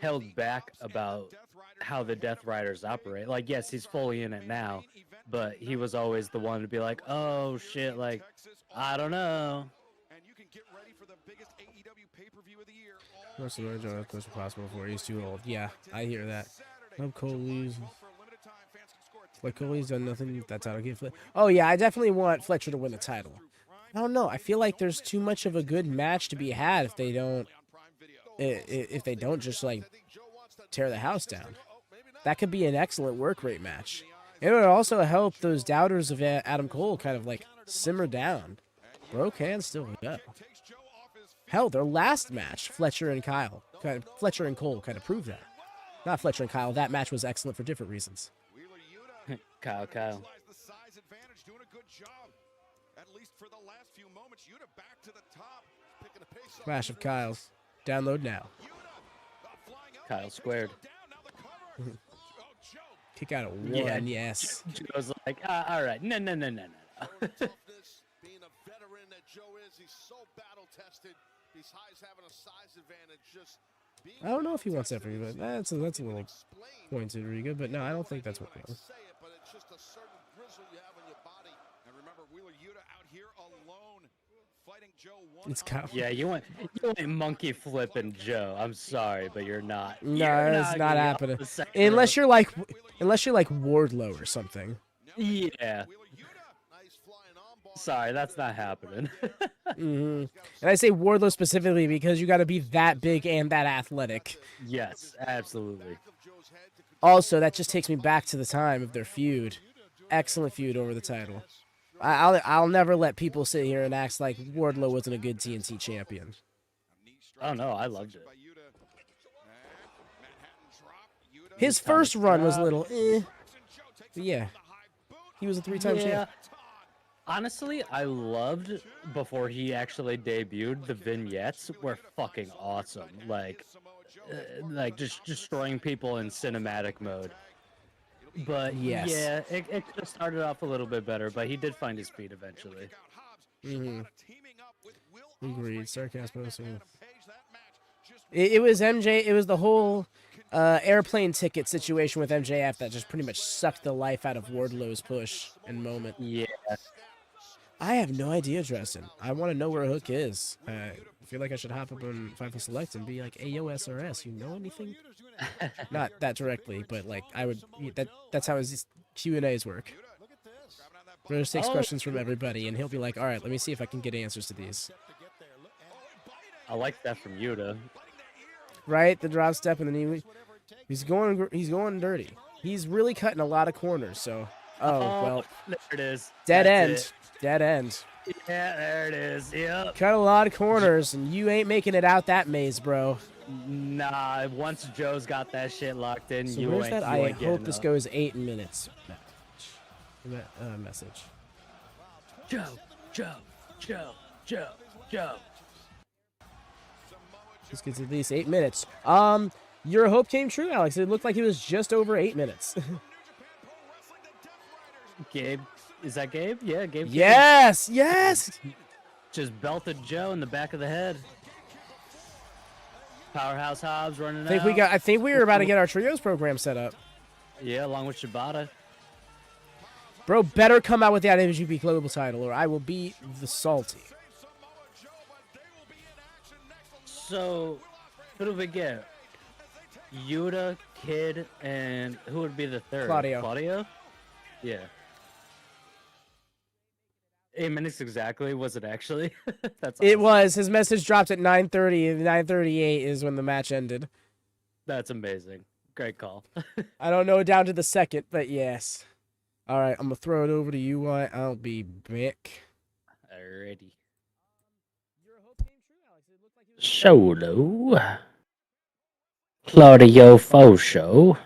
held back about how the Death Riders operate. Like, yes, he's fully in it now, but he was always the one to be like, oh shit, like, I don't know. Most of the Joe as close as possible before he's too old. Yeah, I hear that. Love Coley's. Like, Coley's done nothing. That's how to get Fletcher. Oh yeah, I definitely want Fletcher to win the title. I don't know. I feel like there's too much of a good match to be had if they don't just like tear the house down. That could be an excellent work rate match. It would also help those doubters of Adam Cole kind of like simmer down. Bro can still go. Hell, their last match, Fletcher and Cole kind of proved that. Not Fletcher and Kyle. That match was excellent for different reasons. Kyle. Clash of Kyles. Download now. Kyle squared. Kick out of one, yes. Joe's like, all right, no. Being a veteran that Joe is, he's so battle tested. Besides having a size advantage, just I don't know if he wants that for you, but that's a little pointed, Riga. But no, I don't think that's what he wants. It's Kyle. Yeah, you want monkey flipping Joe. I'm sorry, but you're not. No, it's not happening. Unless you're like Wardlow or something. Yeah. Sorry, that's not happening. And I say Wardlow specifically because you got to be that big and that athletic. Yes, absolutely. Also, that just takes me back to the time of their feud. Excellent feud over the title. I'll never let people sit here and act like Wardlow wasn't a good TNT champion. Oh no, I loved it. His first run was a little But yeah. He was a 3-time champ. Honestly, I loved before he actually debuted. The vignettes were fucking awesome. Like just destroying people in cinematic mode. But Yes. yeah, it could have started off a little bit better, but he did find his feet eventually. Agreed. Sarcasm. It was MJ. It was the whole airplane ticket situation with MJF that just pretty much sucked the life out of Wardlow's push and moment. Yeah. I have no idea, Dresden. I want to know where Hook is. I feel like I should hop up on Fightful Select and be like, "Hey, yo, SRS, you know anything?" Not that directly, but like I would. That's how his Q&As work. Bruce takes questions from everybody, and he'll be like, "All right, let me see if I can get answers to these." I like that from Yuta. Right, the drop step, and then he's going dirty. He's really cutting a lot of corners. So, well, there it is. Dead That's end. it. Dead end. Yeah, there it is. Yep. Cut a lot of corners, and you ain't making it out that maze, bro. Nah, once Joe's got that shit locked in, So you where's ain't. that? You I ain't hope getting this up. goes 8 minutes. Message. Joe. This gets at least 8 minutes. Your hope came true, Alex. It looked like it was just over 8 minutes. Gabe, is that Gabe? Yeah, Gabe. Yes, yes. Just belted Joe in the back of the head. Powerhouse Hobbs running I think we were about to get our trios program set up. Yeah, along with Shibata. Bro, better come out with that IWGP Global title, or I will be the salty. So, who do we get? Yuta, Kid, and who would be the third? Claudio? Yeah. 8 minutes exactly, was it actually? That's awesome. It was. His message dropped at 9:30, and 9:38 is when the match ended. That's amazing. Great call. I don't know down to the second, but yes. All right, I'm going to throw it over to you. I'll be back. Alrighty. Solo. Claudio Fosho.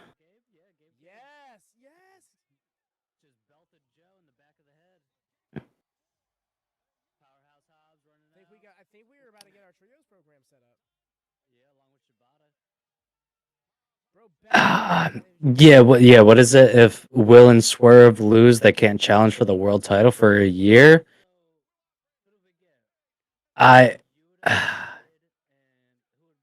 I think we were about to get our trios program set up. Yeah, what is it? If Will and Swerve lose, they can't challenge for the world title for a year.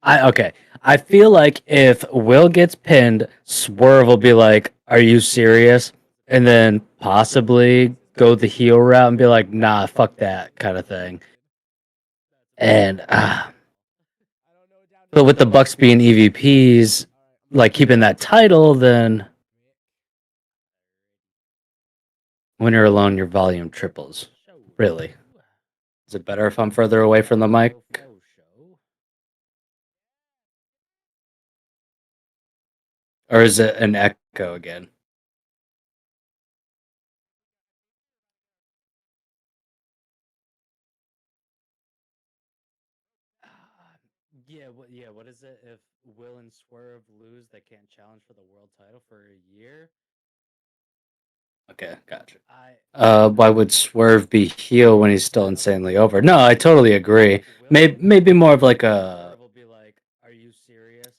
Okay. I feel like if Will gets pinned, Swerve will be like, "Are you serious?" And then possibly go the heel route and be like, "Nah, fuck that," kind of thing. And but with the Bucks being EVPs, like keeping that title, then when you're alone, your volume triples. Really? Is it better if I'm further away from the mic? Or is it an echo again? What is it? If Will and Swerve lose, they can't challenge for the world title for a year? Okay, gotcha. Why would Swerve be heel when he's still insanely over? No, I totally agree. Maybe more of like a. Are you serious?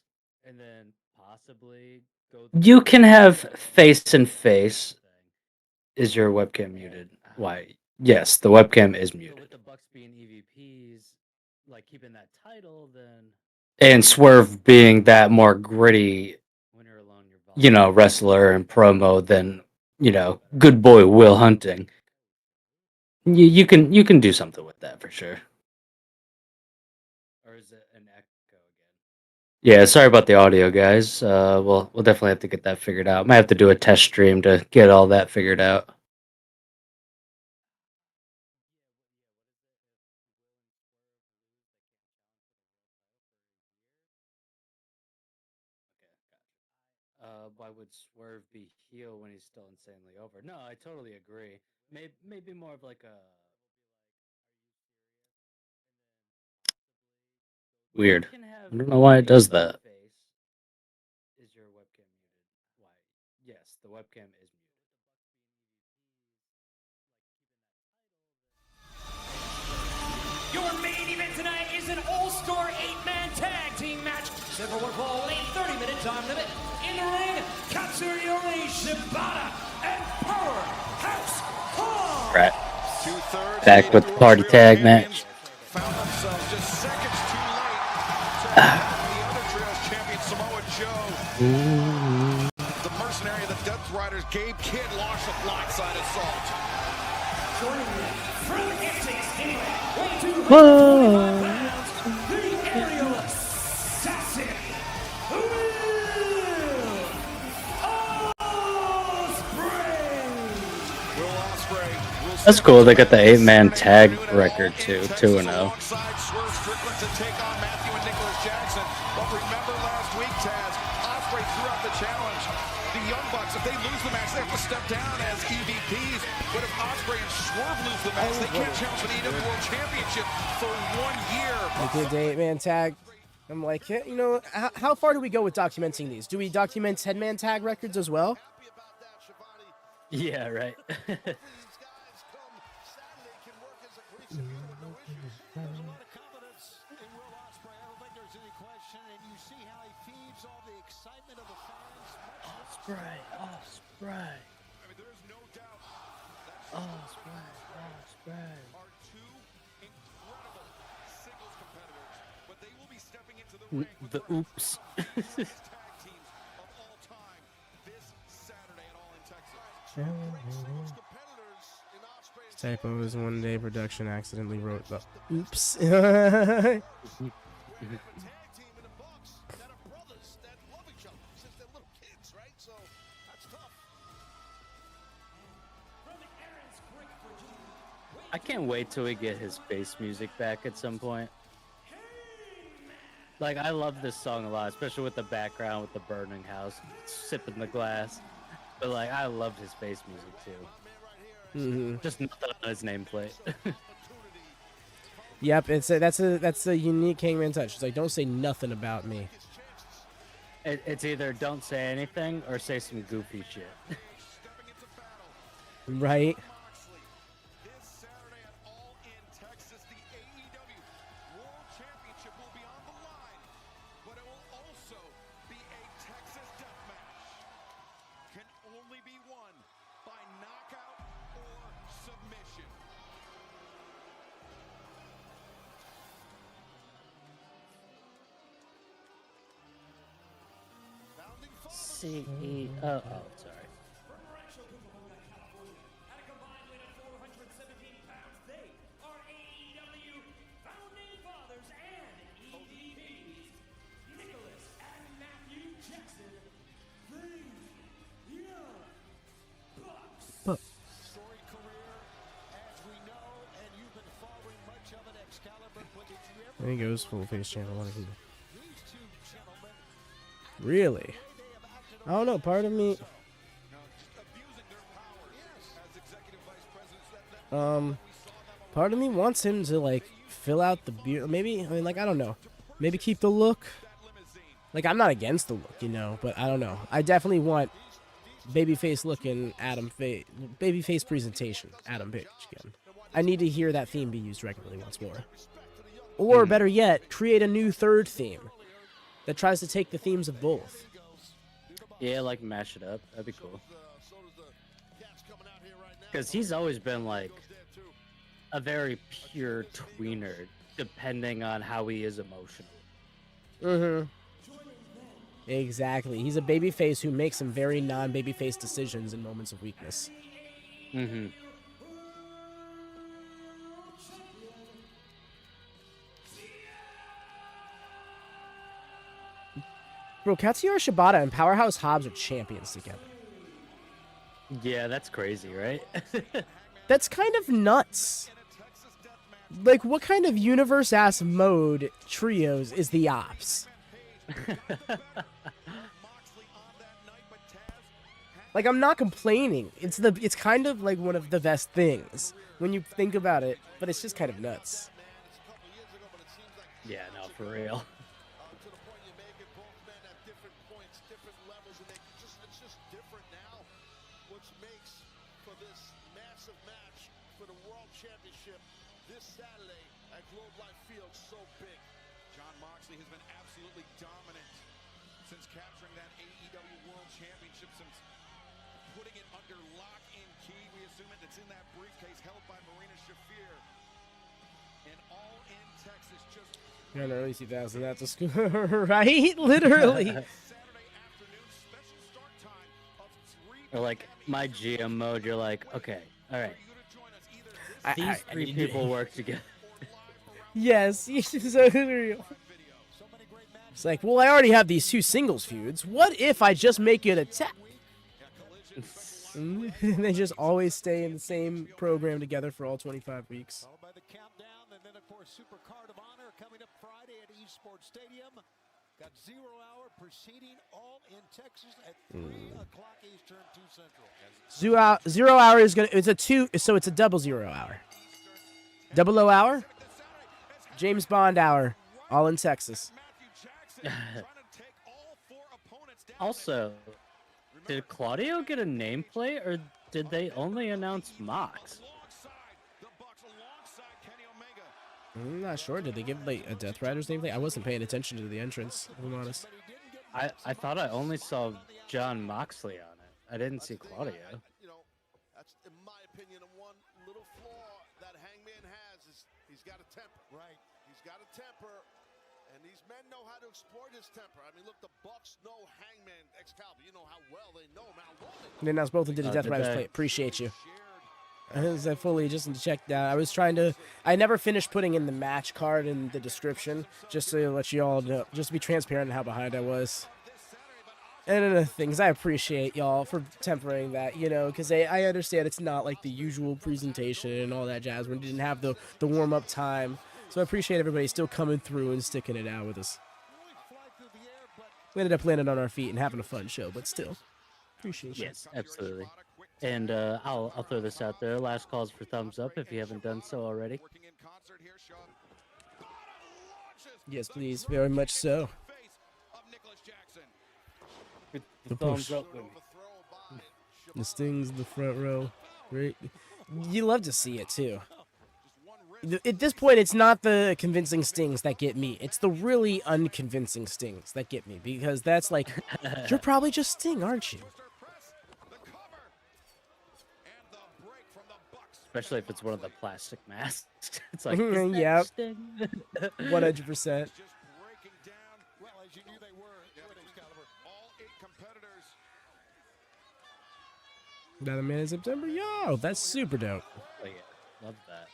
And then possibly go. You can have face and face. Is your webcam muted? Why? Yes, the webcam is muted. With the Bucks being EVPs, like keeping that title, then. And Swerve being that more gritty, wrestler and promo than, good boy Will Hunting. You can do something with that for sure. Or is it an echo again? Yeah, sorry about the audio, guys. We'll definitely have to get that figured out. Might have to do a test stream to get all that figured out. Why would Swerve be heel when he's still insanely over? No, I totally agree. Maybe more of like a. Weird. I don't know why it does that. Is your webcam muted? Why? Yes, the webcam is muted. Set for what will a 30-minute time limit. In the ring, Katsuyori, Shibata, and Powerhouse Hobbs. Right. Back with the party tag match. Found themselves just seconds too late to have the other trio's champion Samoa Joe. The mercenary of the Death Riders, Gabe Kidd, launched a blindside assault. Joining me from Essex, anyway, weighing 245 pounds, the aerial assassin, Will Ospreay will That's cool. They got the 8-man tag record too, 2-0. alongside Swerve Strickland to take on Matthew and Nicholas Jackson. But remember last week, Taz, Ospreay threw out the challenge. The Young Bucks, if they lose the match, they have to step down as EVPs. But if Ospreay and Swerve lose the match, they can't challenge for the AEW World Championship for 1 year. I did the 8-man tag. I'm like, yeah, you know, how far do we go with documenting these? Do we document 10-man tag records as well? Yeah, right. Ospreay. Are two incredible singles competitors, but they will be stepping into the ring with The oops. tag teams of all time this Saturday at All in Texas. Singles competitors in Ospreay and Typo is one day production accidentally wrote the oops. tag team in the Bucks that are brothers that love each other since they're little kids, right? So that's tough. I can't wait till we get his bass music back at some point. Like, I love this song a lot, especially with the background with the burning house, sipping the glass. But like, I loved his bass music too. Mm-hmm. Just nothing on his nameplate. Yep, that's a unique Hangman touch. It's like, don't say nothing about me. It's either don't say anything or say some goofy shit. Right? This Saturday at All in Texas, the AEW World Championship will be on the line, but it will also be a Texas death match. Can only be won by knockout or submission. CEO. Oh, sorry. At a combined weight of 417 pounds, they are AEW founding fathers and EVPs, Nicholas and Matthew Jackson, the Young Bucks. Storied career, as we know, and you've been following much of it, Excalibur, but did you ever... There he goes, full face channel. These two gentlemen, Really? I don't know. Part of me, just abusing their powers as executive vice presidents. part of me wants him to like fill out the beard. Maybe, I mean, like, I don't know. Maybe keep the look. Like, I'm not against the look, you know, but I don't know. I definitely want babyface looking babyface presentation Adam Page again. I need to hear that theme be used regularly once more. Or better yet, create a new third theme that tries to take the themes of both. Yeah, like mash it up. That'd be cool. Because he's always been like a very pure tweener, depending on how he is emotional. Mm-hmm. Exactly. He's a babyface who makes some very non-babyface decisions in moments of weakness. Mm-hmm. Bro, Katsuyori Shibata and Powerhouse Hobbs are champions together. Yeah, that's crazy, right? That's kind of nuts. Like, what kind of universe-ass mode trios is the Opps? Like, I'm not complaining. It's kind of like one of the best things when you think about it, but it's just kind of nuts. Yeah, no, for real. Moxley has been absolutely dominant putting it under lock and key. We assume it's in that briefcase held by Marina Shafir. And all in Texas, just In the early 2000s, that's a school, right? Literally. Saturday afternoon, special start time of 3 Or like my GM mode, you're like, okay, all right. I- These I three mean, people work together. Yes, so real. It's like, well, I already have these 2 singles feuds. What if I just make it a tag? And they just always stay in the same program together for all 25 weeks. Followed by the countdown, and then of course Super Card of Honor coming up Friday at Esports Stadium. Got 0 hour proceeding all in Texas at 3 o'clock Eastern, 2 Central. 0 hour is gonna. It's a 2, so it's a double 0 hour. 00 hour. James Bond hour, all in Texas. Also, did Claudio get a nameplate, or did they only announce Mox? I'm not sure. Did they give like a Death Rider's nameplate? I wasn't paying attention to the entrance, if I'm honest. I thought I only saw John Moxley on it. I didn't see Claudio. You know, that's in my opinion the one little flaw that Hangman has is he's got a temper. Right. He's got a temper, and these men know how to exploit his temper. I mean, look, the Bucks know Hangman, Excalibur. You know how well they know him, how well they know him. They announced both and did a Death did Rider's they? plate. Appreciate you. As I fully just checked out. I was trying to. I never finished putting in the match card in the description, just to let you all know, just to be transparent on how behind I was. And another thing is, I appreciate y'all for tempering that, you know, because I understand it's not like the usual presentation and all that jazz. We didn't have the warm up time, so I appreciate everybody still coming through and sticking it out with us. We ended up landing on our feet and having a fun show, but still, appreciate you. Yes, absolutely. And I'll throw this out there. Last calls for thumbs up if you haven't done so already. Yes, please, very much so. The thumbs push. up. The Stings in the front row. Great. You love to see it, too. At this point, it's not the convincing stings that get me. It's the really unconvincing stings that get me. Because that's like, you're probably just Sting, aren't you? Especially if it's one of the plastic masks. It's like, Yep. Sting? 100%. Well, as you knew they were, Excalibur. All 8 competitors. Another man in September? Yo, that's super dope. Oh, yeah. Love that.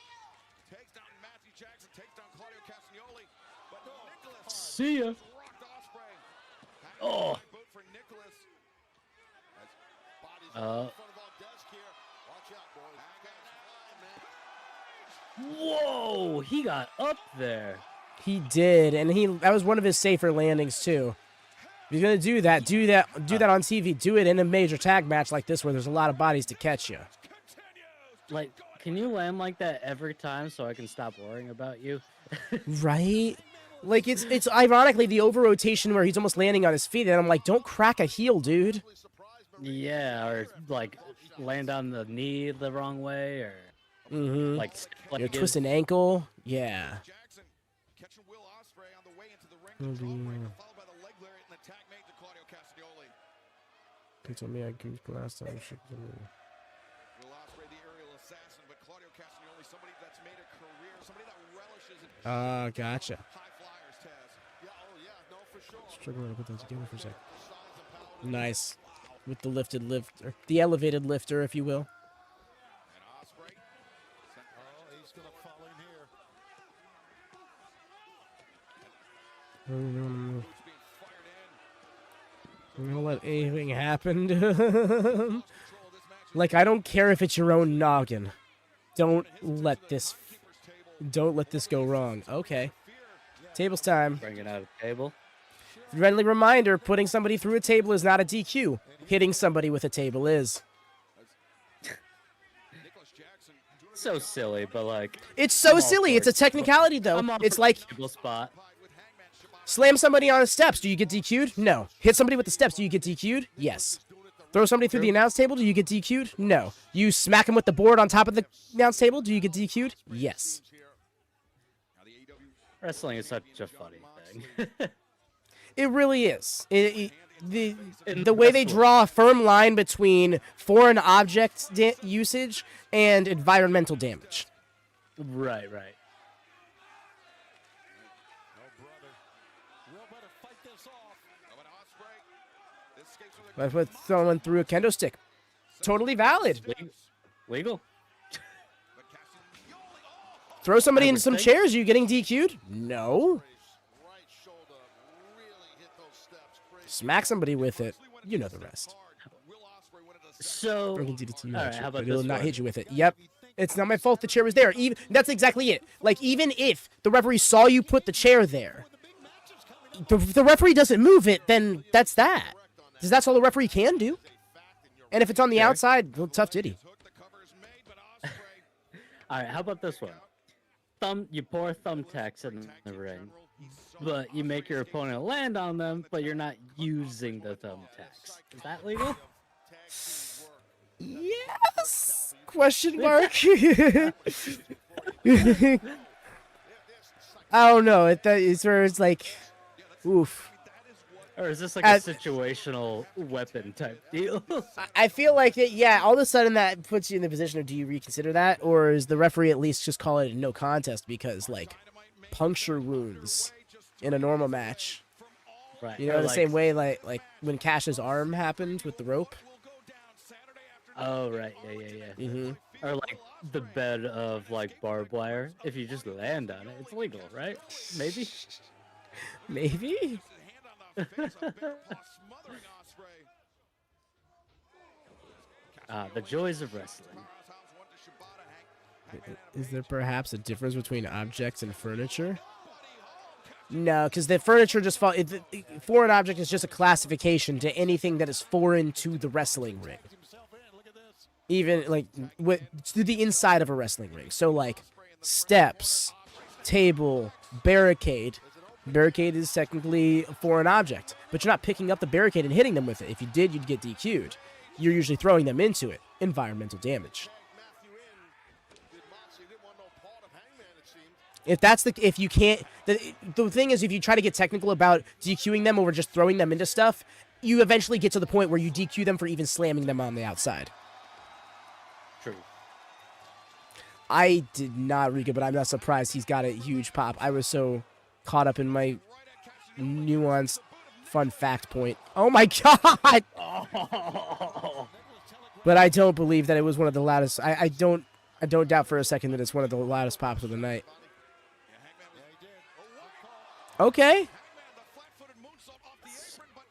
Takes down Matthew Jackson, takes down Claudio Castagnoli. But Nicholas See ya. rocked Ospreay. Oh. Boot for Nicholas. As bodies Uh. in front of our desk here. Watch out, boys. Whoa, he got up there. He did, and that was one of his safer landings, too. If you're going to do that on TV. Do it in a major tag match like this where there's a lot of bodies to catch you. Like, can you land like that every time so I can stop worrying about you? Right? Like, it's ironically the over-rotation where he's almost landing on his feet, and I'm like, don't crack a heel, dude. Yeah, or like land on the knee the wrong way, or like You're twisting ankle. Yeah. Jackson catching Will Ospreay on the way into the ring. The jawbreaker followed by the leg lariat and the tag made to Claudio Castagnoli. He told me I goofed last time. Will Ospreay, the aerial assassin, but Claudio Castagnoli, somebody that's made a career, somebody that relishes in Gotcha. high flyers, Taz. Yeah, oh yeah, no, for sure. Struggling to put that together for a sec. Nice. With the lifted lifter. The elevated lifter, if you will. And Ospreay. Oh, he's going to fall in here. I'm Boots being fired in. gonna let anything happen. Like, I don't care if it's your own noggin. Don't let this go wrong. Okay. Table's time. bringing out a table. Friendly reminder, putting somebody through a table is not a DQ. Hitting somebody with a table is. So silly, but like It's so silly. It's a technicality, though. It's like, table spot. slam somebody on the steps. Do you get DQ'd? No. Hit somebody with the steps. Do you get DQ'd? Yes. Throw somebody through the announce table. Do you get DQ'd? No. You smack him with the board on top of the announce table. Do you get DQ'd? Yes. Wrestling is such a funny thing. It really is. the way they draw a firm line between foreign object usage and environmental damage. Right. I put someone through a kendo stick. Totally valid. Legal. Throw somebody into some chairs. Are you getting DQ'd? No. Smack somebody with it. You know the rest. So, Or he can do it to you, all right, actually, how about but he'll this not one? hit you with it. Yep. It's not my fault the chair was there. Even that's exactly it. Like, even if the referee saw you put the chair there, the referee doesn't move it, then that's that. Because that's all the referee can do. And if it's on the outside, well, tough titty. All right, how about this one? You pour thumbtacks in the ring, but you make your opponent land on them, but you're not using the thumbtacks. Is that legal? Yes? Question mark. I don't know. It's where it's like, oof. Or is this like a situational weapon type deal? I feel like all of a sudden that puts you in the position of, do you reconsider that? Or is the referee at least just call it a no contest because, like, puncture wounds in a normal match. Right. You know, the same way like when Cash's arm happened with the rope. Oh, right. Yeah. Mm-hmm. Or like the bed of like barbed wire. If you just land on it, it's legal, right? Maybe? Maybe? The joys of wrestling. Is there perhaps a difference between objects and furniture? No, because the furniture just foreign object is just a classification to anything that is foreign to the wrestling ring. Even like to the inside of a wrestling ring. So like steps, table, barricade. Barricade is technically a foreign object, but you're not picking up the barricade and hitting them with it. If you did, you'd get DQ'd. You're usually throwing them into it. Environmental damage. If you can't, the thing is, if you try to get technical about DQing them over just throwing them into stuff, you eventually get to the point where you DQ them for even slamming them on the outside. True. I did not read it, but I'm not surprised he's got a huge pop. I was so caught up in my nuanced fun fact point. Oh my god! But I don't believe that it was one of the loudest. I don't doubt for a second that it's one of the loudest pops of the night. Okay.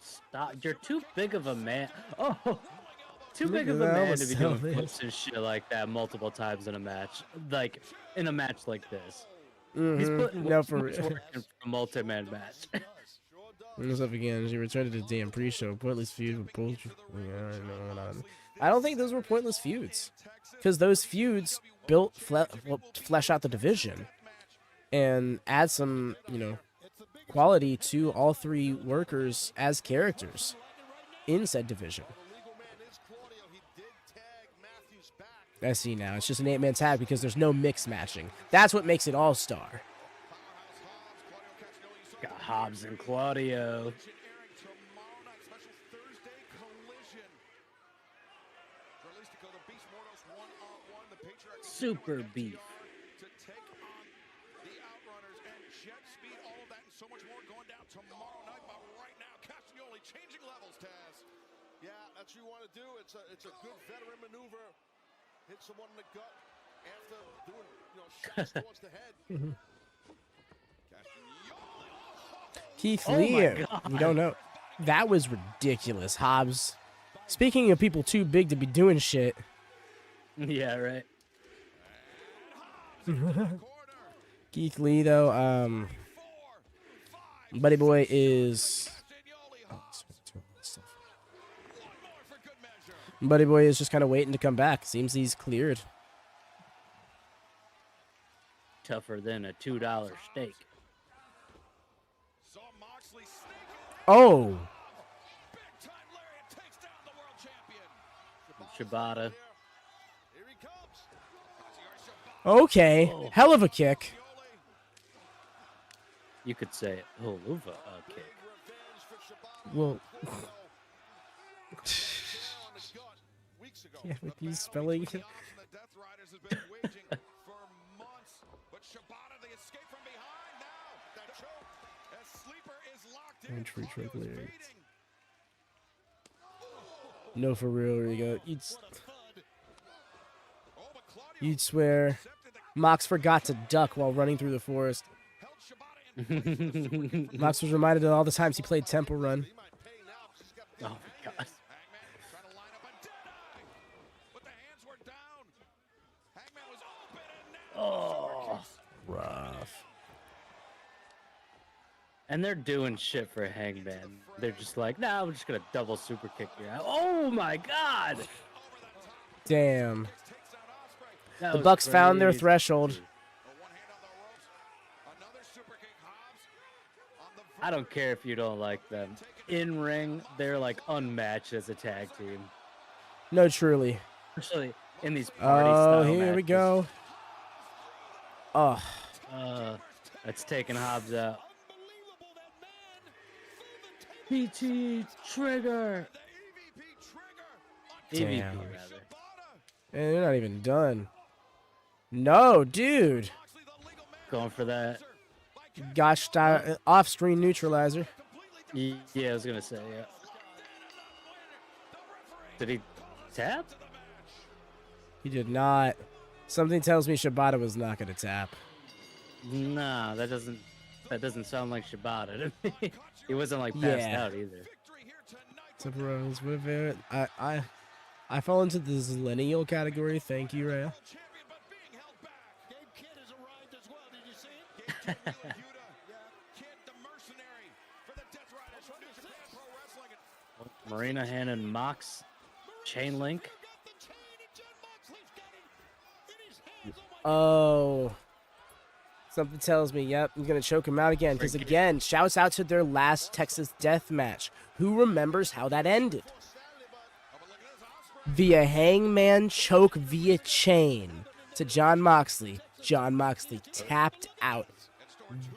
Stop! You're too big of a man. Oh, too big of a man to be doing flips and shit like that multiple times in a match. Like in a match like this. Mm-hmm. He's putting no, work in for a multi-man match. What's up again? She returned to the damn pre-show. Pointless feud with both. I don't think those were pointless feuds, because those feuds built flesh out the division and add some, quality to all three workers as characters in said division. I see now. It's just an 8-man tag because there's no mix matching. That's what makes it all-star. Got Hobbs and Claudio. Super beef. So much more going down tomorrow night, but right now, Castagnoli changing levels, Taz. Yeah, that's what you want to do. It's a good veteran maneuver. Hit someone in the gut after doing, shots towards the head. Keith Lee, you don't know. That was ridiculous, Hobbs. Speaking of people too big to be doing shit. Yeah, right. Keith Lee, though, Buddy Boy is... Buddy Boy is just kind of waiting to come back. Seems he's cleared. Tougher than a $2 steak. Oh! Shibata. Okay. Oh. Hell of a kick. You could say hell of a kick. Well, weeks ago. Yeah, with you spelling it. The Death Riders has been waging for months, but Shibata, the escape from behind now. That choke as Sleeper is locked in. Entry Claudio's trick lyrics. fading. No, for real, Rigo. Oh, but Claudio You'd swear Mox forgot to duck while running through the forest. held Shibata in place with the super kick from Mox was reminded of all the times he played Temple Run. He might pay now 'cause he's got Oh my god. Hangman trying to line up a dead eye, but the hands were down. Hangman was open and now Oh, Rough. And they're doing shit for Hangman. They're just like, nah, we're just gonna double super kick you out. Oh my god! Damn. That The was Bucks found their crazy. threshold. a one hand on the ropes. Another super kick, Hobbs on the I don't care if you don't like them. In ring, they're like unmatched as a tag team. No, truly. Especially in these party Oh, style here we matches. go. Oh, That's taking Hobbs out. PT trigger. Damn. EVP rather. and they're not even done. No, dude. Going for that. Gosh, off-screen neutralizer. Yeah, I was gonna say, yeah. Did he tap? He did not. Something tells me Shibata was not going to tap. Nah, that doesn't sound like Shibata to me. He wasn't like passed Yeah. out either. Temporals with it. I fall into the Zillennial category. Thank you, Rhea. Marina hand and Mox chain link. Oh. Something tells me, yep, I'm going to choke him out again. Because again, shouts out to their last Texas death match. Who remembers how that ended? Via hangman choke via chain to John Moxley. John Moxley tapped out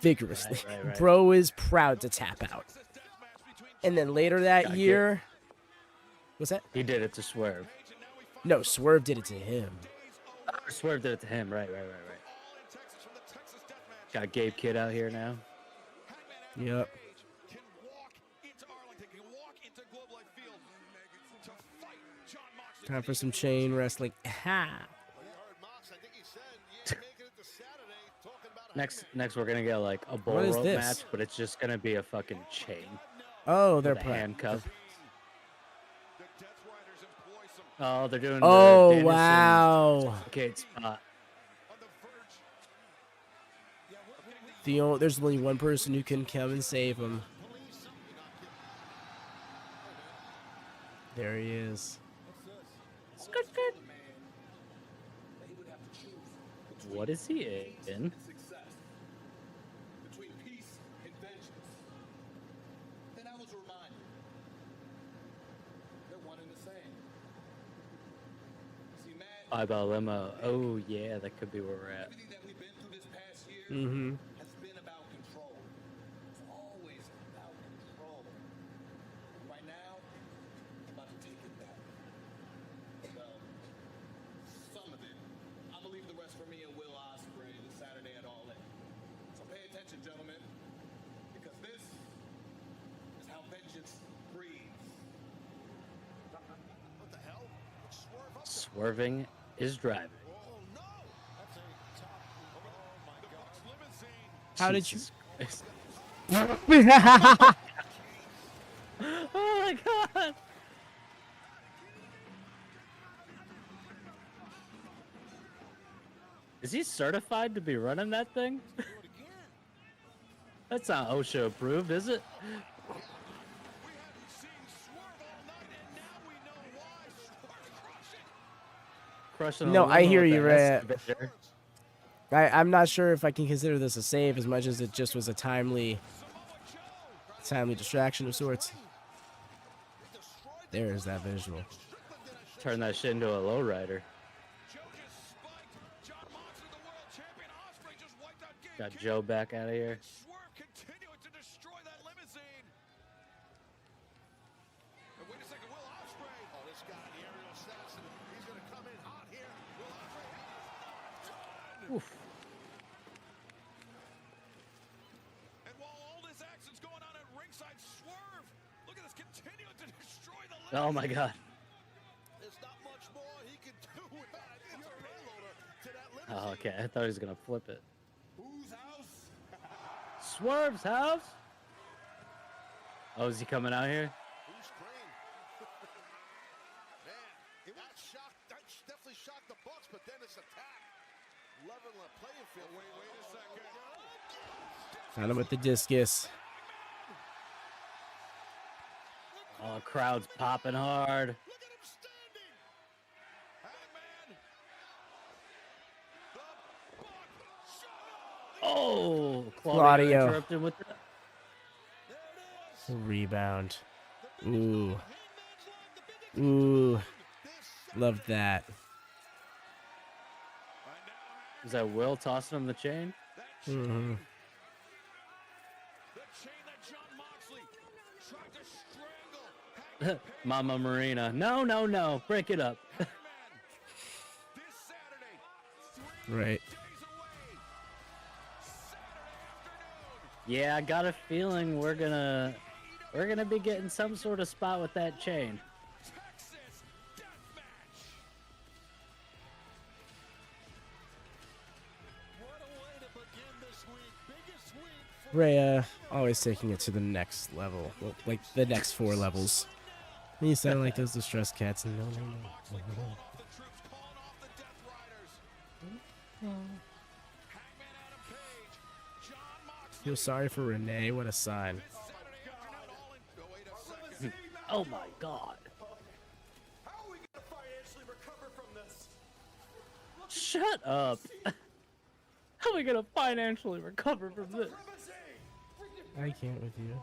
vigorously. Right. Bro is proud to tap out. And then later that year... What's that? He did it to Swerve. No, Swerve did it to him. Swerve did it to him. Right. Got Gabe Kidd out here now. Yep. Time for some chain wrestling. Ha! Next we're gonna get like a bull What is rope this? match, but it's just gonna be a fucking chain. Oh, they're with a playing. handcuff. Oh, they're doing. Oh, the Danielson wow. Kate spot. There's only one person who can come and save him. There he is. What is he in? Between peace and vengeance. Then I was reminded. They're one and the same. See, man, Eyeball limo. Oh yeah, that could be where we're at. everything that we've been through this past year Mm-hmm. has been about control. It's always about control. And right now, I'm about to take it back. Well, some of it. I believe the rest for me and Will Ospreay this Saturday at All In. So pay attention, gentlemen, because this is how vengeance breathes. What the hell? Swerve up. Swerving is driving. Oh no! That's a top. Oh my God! Limousine. How did you? Jesus Christ. Oh my god! Is he certified to be running that thing? That's not OSHA approved, is it? Crushing No, a I limo hear with you, the Ray. excavator. I'm not sure if I can consider this a save as much as it just was a timely distraction of sorts. There's that visual. Turn that shit into a lowrider. Got Joe back out of here. Swerve continuing to destroy that limousine. And wait a second, Will Ospreay. Oh, this guy, the aerial assassin. Oh my god. There's not much more he can do with that. It's a payloader to that limousine. Oh, okay. I thought he was gonna flip it. Whose house? Swerve's house. Oh, is he coming out here? Who's Crane? Man, that definitely shocked the Bucks, but then it's attack. Level the playing field. Wait a second. Found him with the discus. Oh, crowd's popping hard. Look at him standing. Hangman. Oh, Claudio. interrupted with that. Rebound. Ooh. Ooh. Loved that. Is that Will tossing him the chain? Mm-hmm. The chain that John Moxley tried to strangle. Mama Marina. No, no, no. Break it up. This Saturday, 3 Right. days away. Saturday afternoon. Yeah, I got a feeling we're gonna be getting some sort of spot with that chain. Texas Deathmatch. What a way to begin this week. Biggest week for Rhea always taking it to the next level. Well, like the next 4 levels. You sound like those distressed cats. No, no, no. the troops calling off the Death Riders. Hangman Adam Page. John Moxley. Feel sorry for Renee. What a sign. This Saturday afternoon, all in. Oh, wait a second. Oh my god. How are we going to financially recover from this? Shut up. How are we gonna financially recover from this? I can't with you.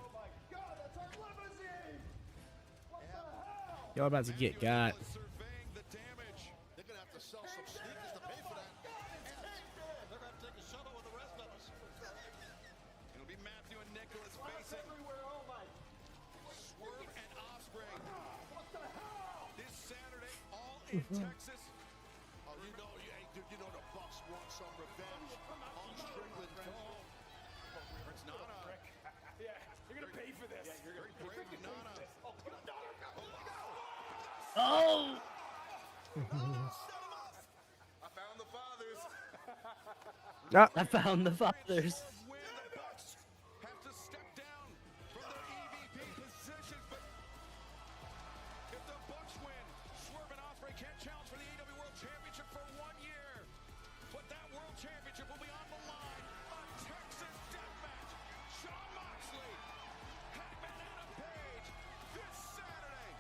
Y'all about to get got. Surveying the damage. They're going to have to sell some sneakers to pay for that. They're going to have to take a shuttle with the rest of us. It'll be Matthew and Nicholas facing Swerve and Ospreay. This Saturday, all in Texas. Oh, you know the Bucks want some revenge on Strickland. It's Nana. Yeah, you're gonna pay for this. Yeah, you're gonna pay for Nana. Oh! I found the fathers. I found the fathers. Win the Bucks have to step down from their EVP positions, but if the Bucks win, Swerve and Ospreay can't challenge for the AEW World Championship for 1 year. But that World Championship will be on the line. A Texas Deathmatch. Shawn Moxley, Hangman Adam Page, this Saturday.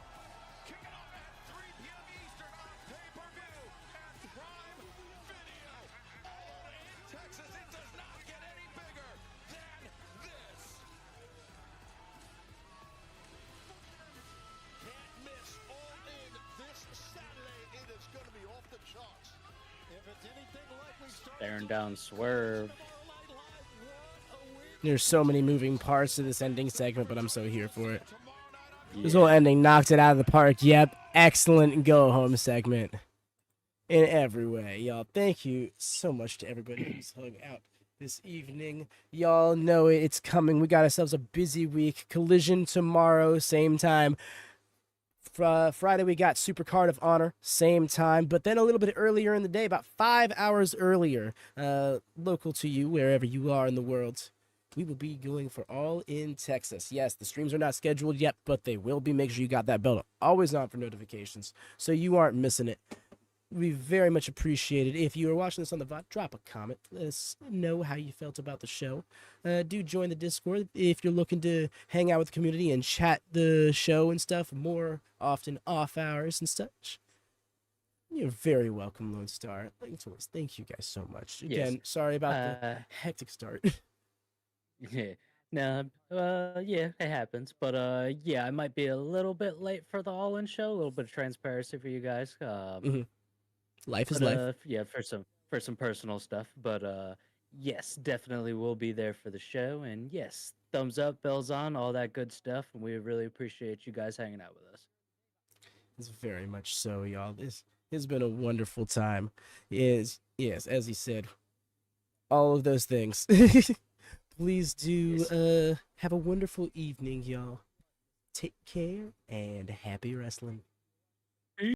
Kicking off at 3 p.m. Eastern on pay-per-view and Prime Video. All in Texas. It does not get any bigger than this. Can't miss All In this Saturday. It is going to be off the charts. If it's anything like we started Staring down Swerve. There's so many moving parts to this ending segment, but I'm so here for it. This whole ending knocked it out of the park. Yep, excellent go-home segment in every way, y'all. Thank you so much to everybody who's hung out this evening. Y'all know it's coming. We got ourselves a busy week. Collision tomorrow, same time. Friday, we got Super Card of Honor, same time, but then a little bit earlier in the day, about 5 hours earlier, local to you, wherever you are in the world, we will be going for All in Texas. Yes, the streams are not scheduled yet, but they will be. Make sure you got that bell always on for notifications so you aren't missing it. We very much appreciate it. If you are watching this on the VOD, drop a comment. Let us know how you felt about the show. Do join the Discord if you're looking to hang out with the community and chat the show and stuff more often off hours and such. You're very welcome, Lone Star. Thank you guys so much. Again, Yes. sorry about the hectic start. Yeah. No, yeah, it happens. But yeah, I might be a little bit late for the All In show. A little bit of transparency for you guys. Life is but, life. Yeah, for some personal stuff. But yes, definitely will be there for the show. And yes, thumbs up, bells on, all that good stuff. And we really appreciate you guys hanging out with us. It's very much so, y'all. This has been a wonderful time. Yes, as he said, all of those things. Please do have a wonderful evening, y'all. take care and happy wrestling.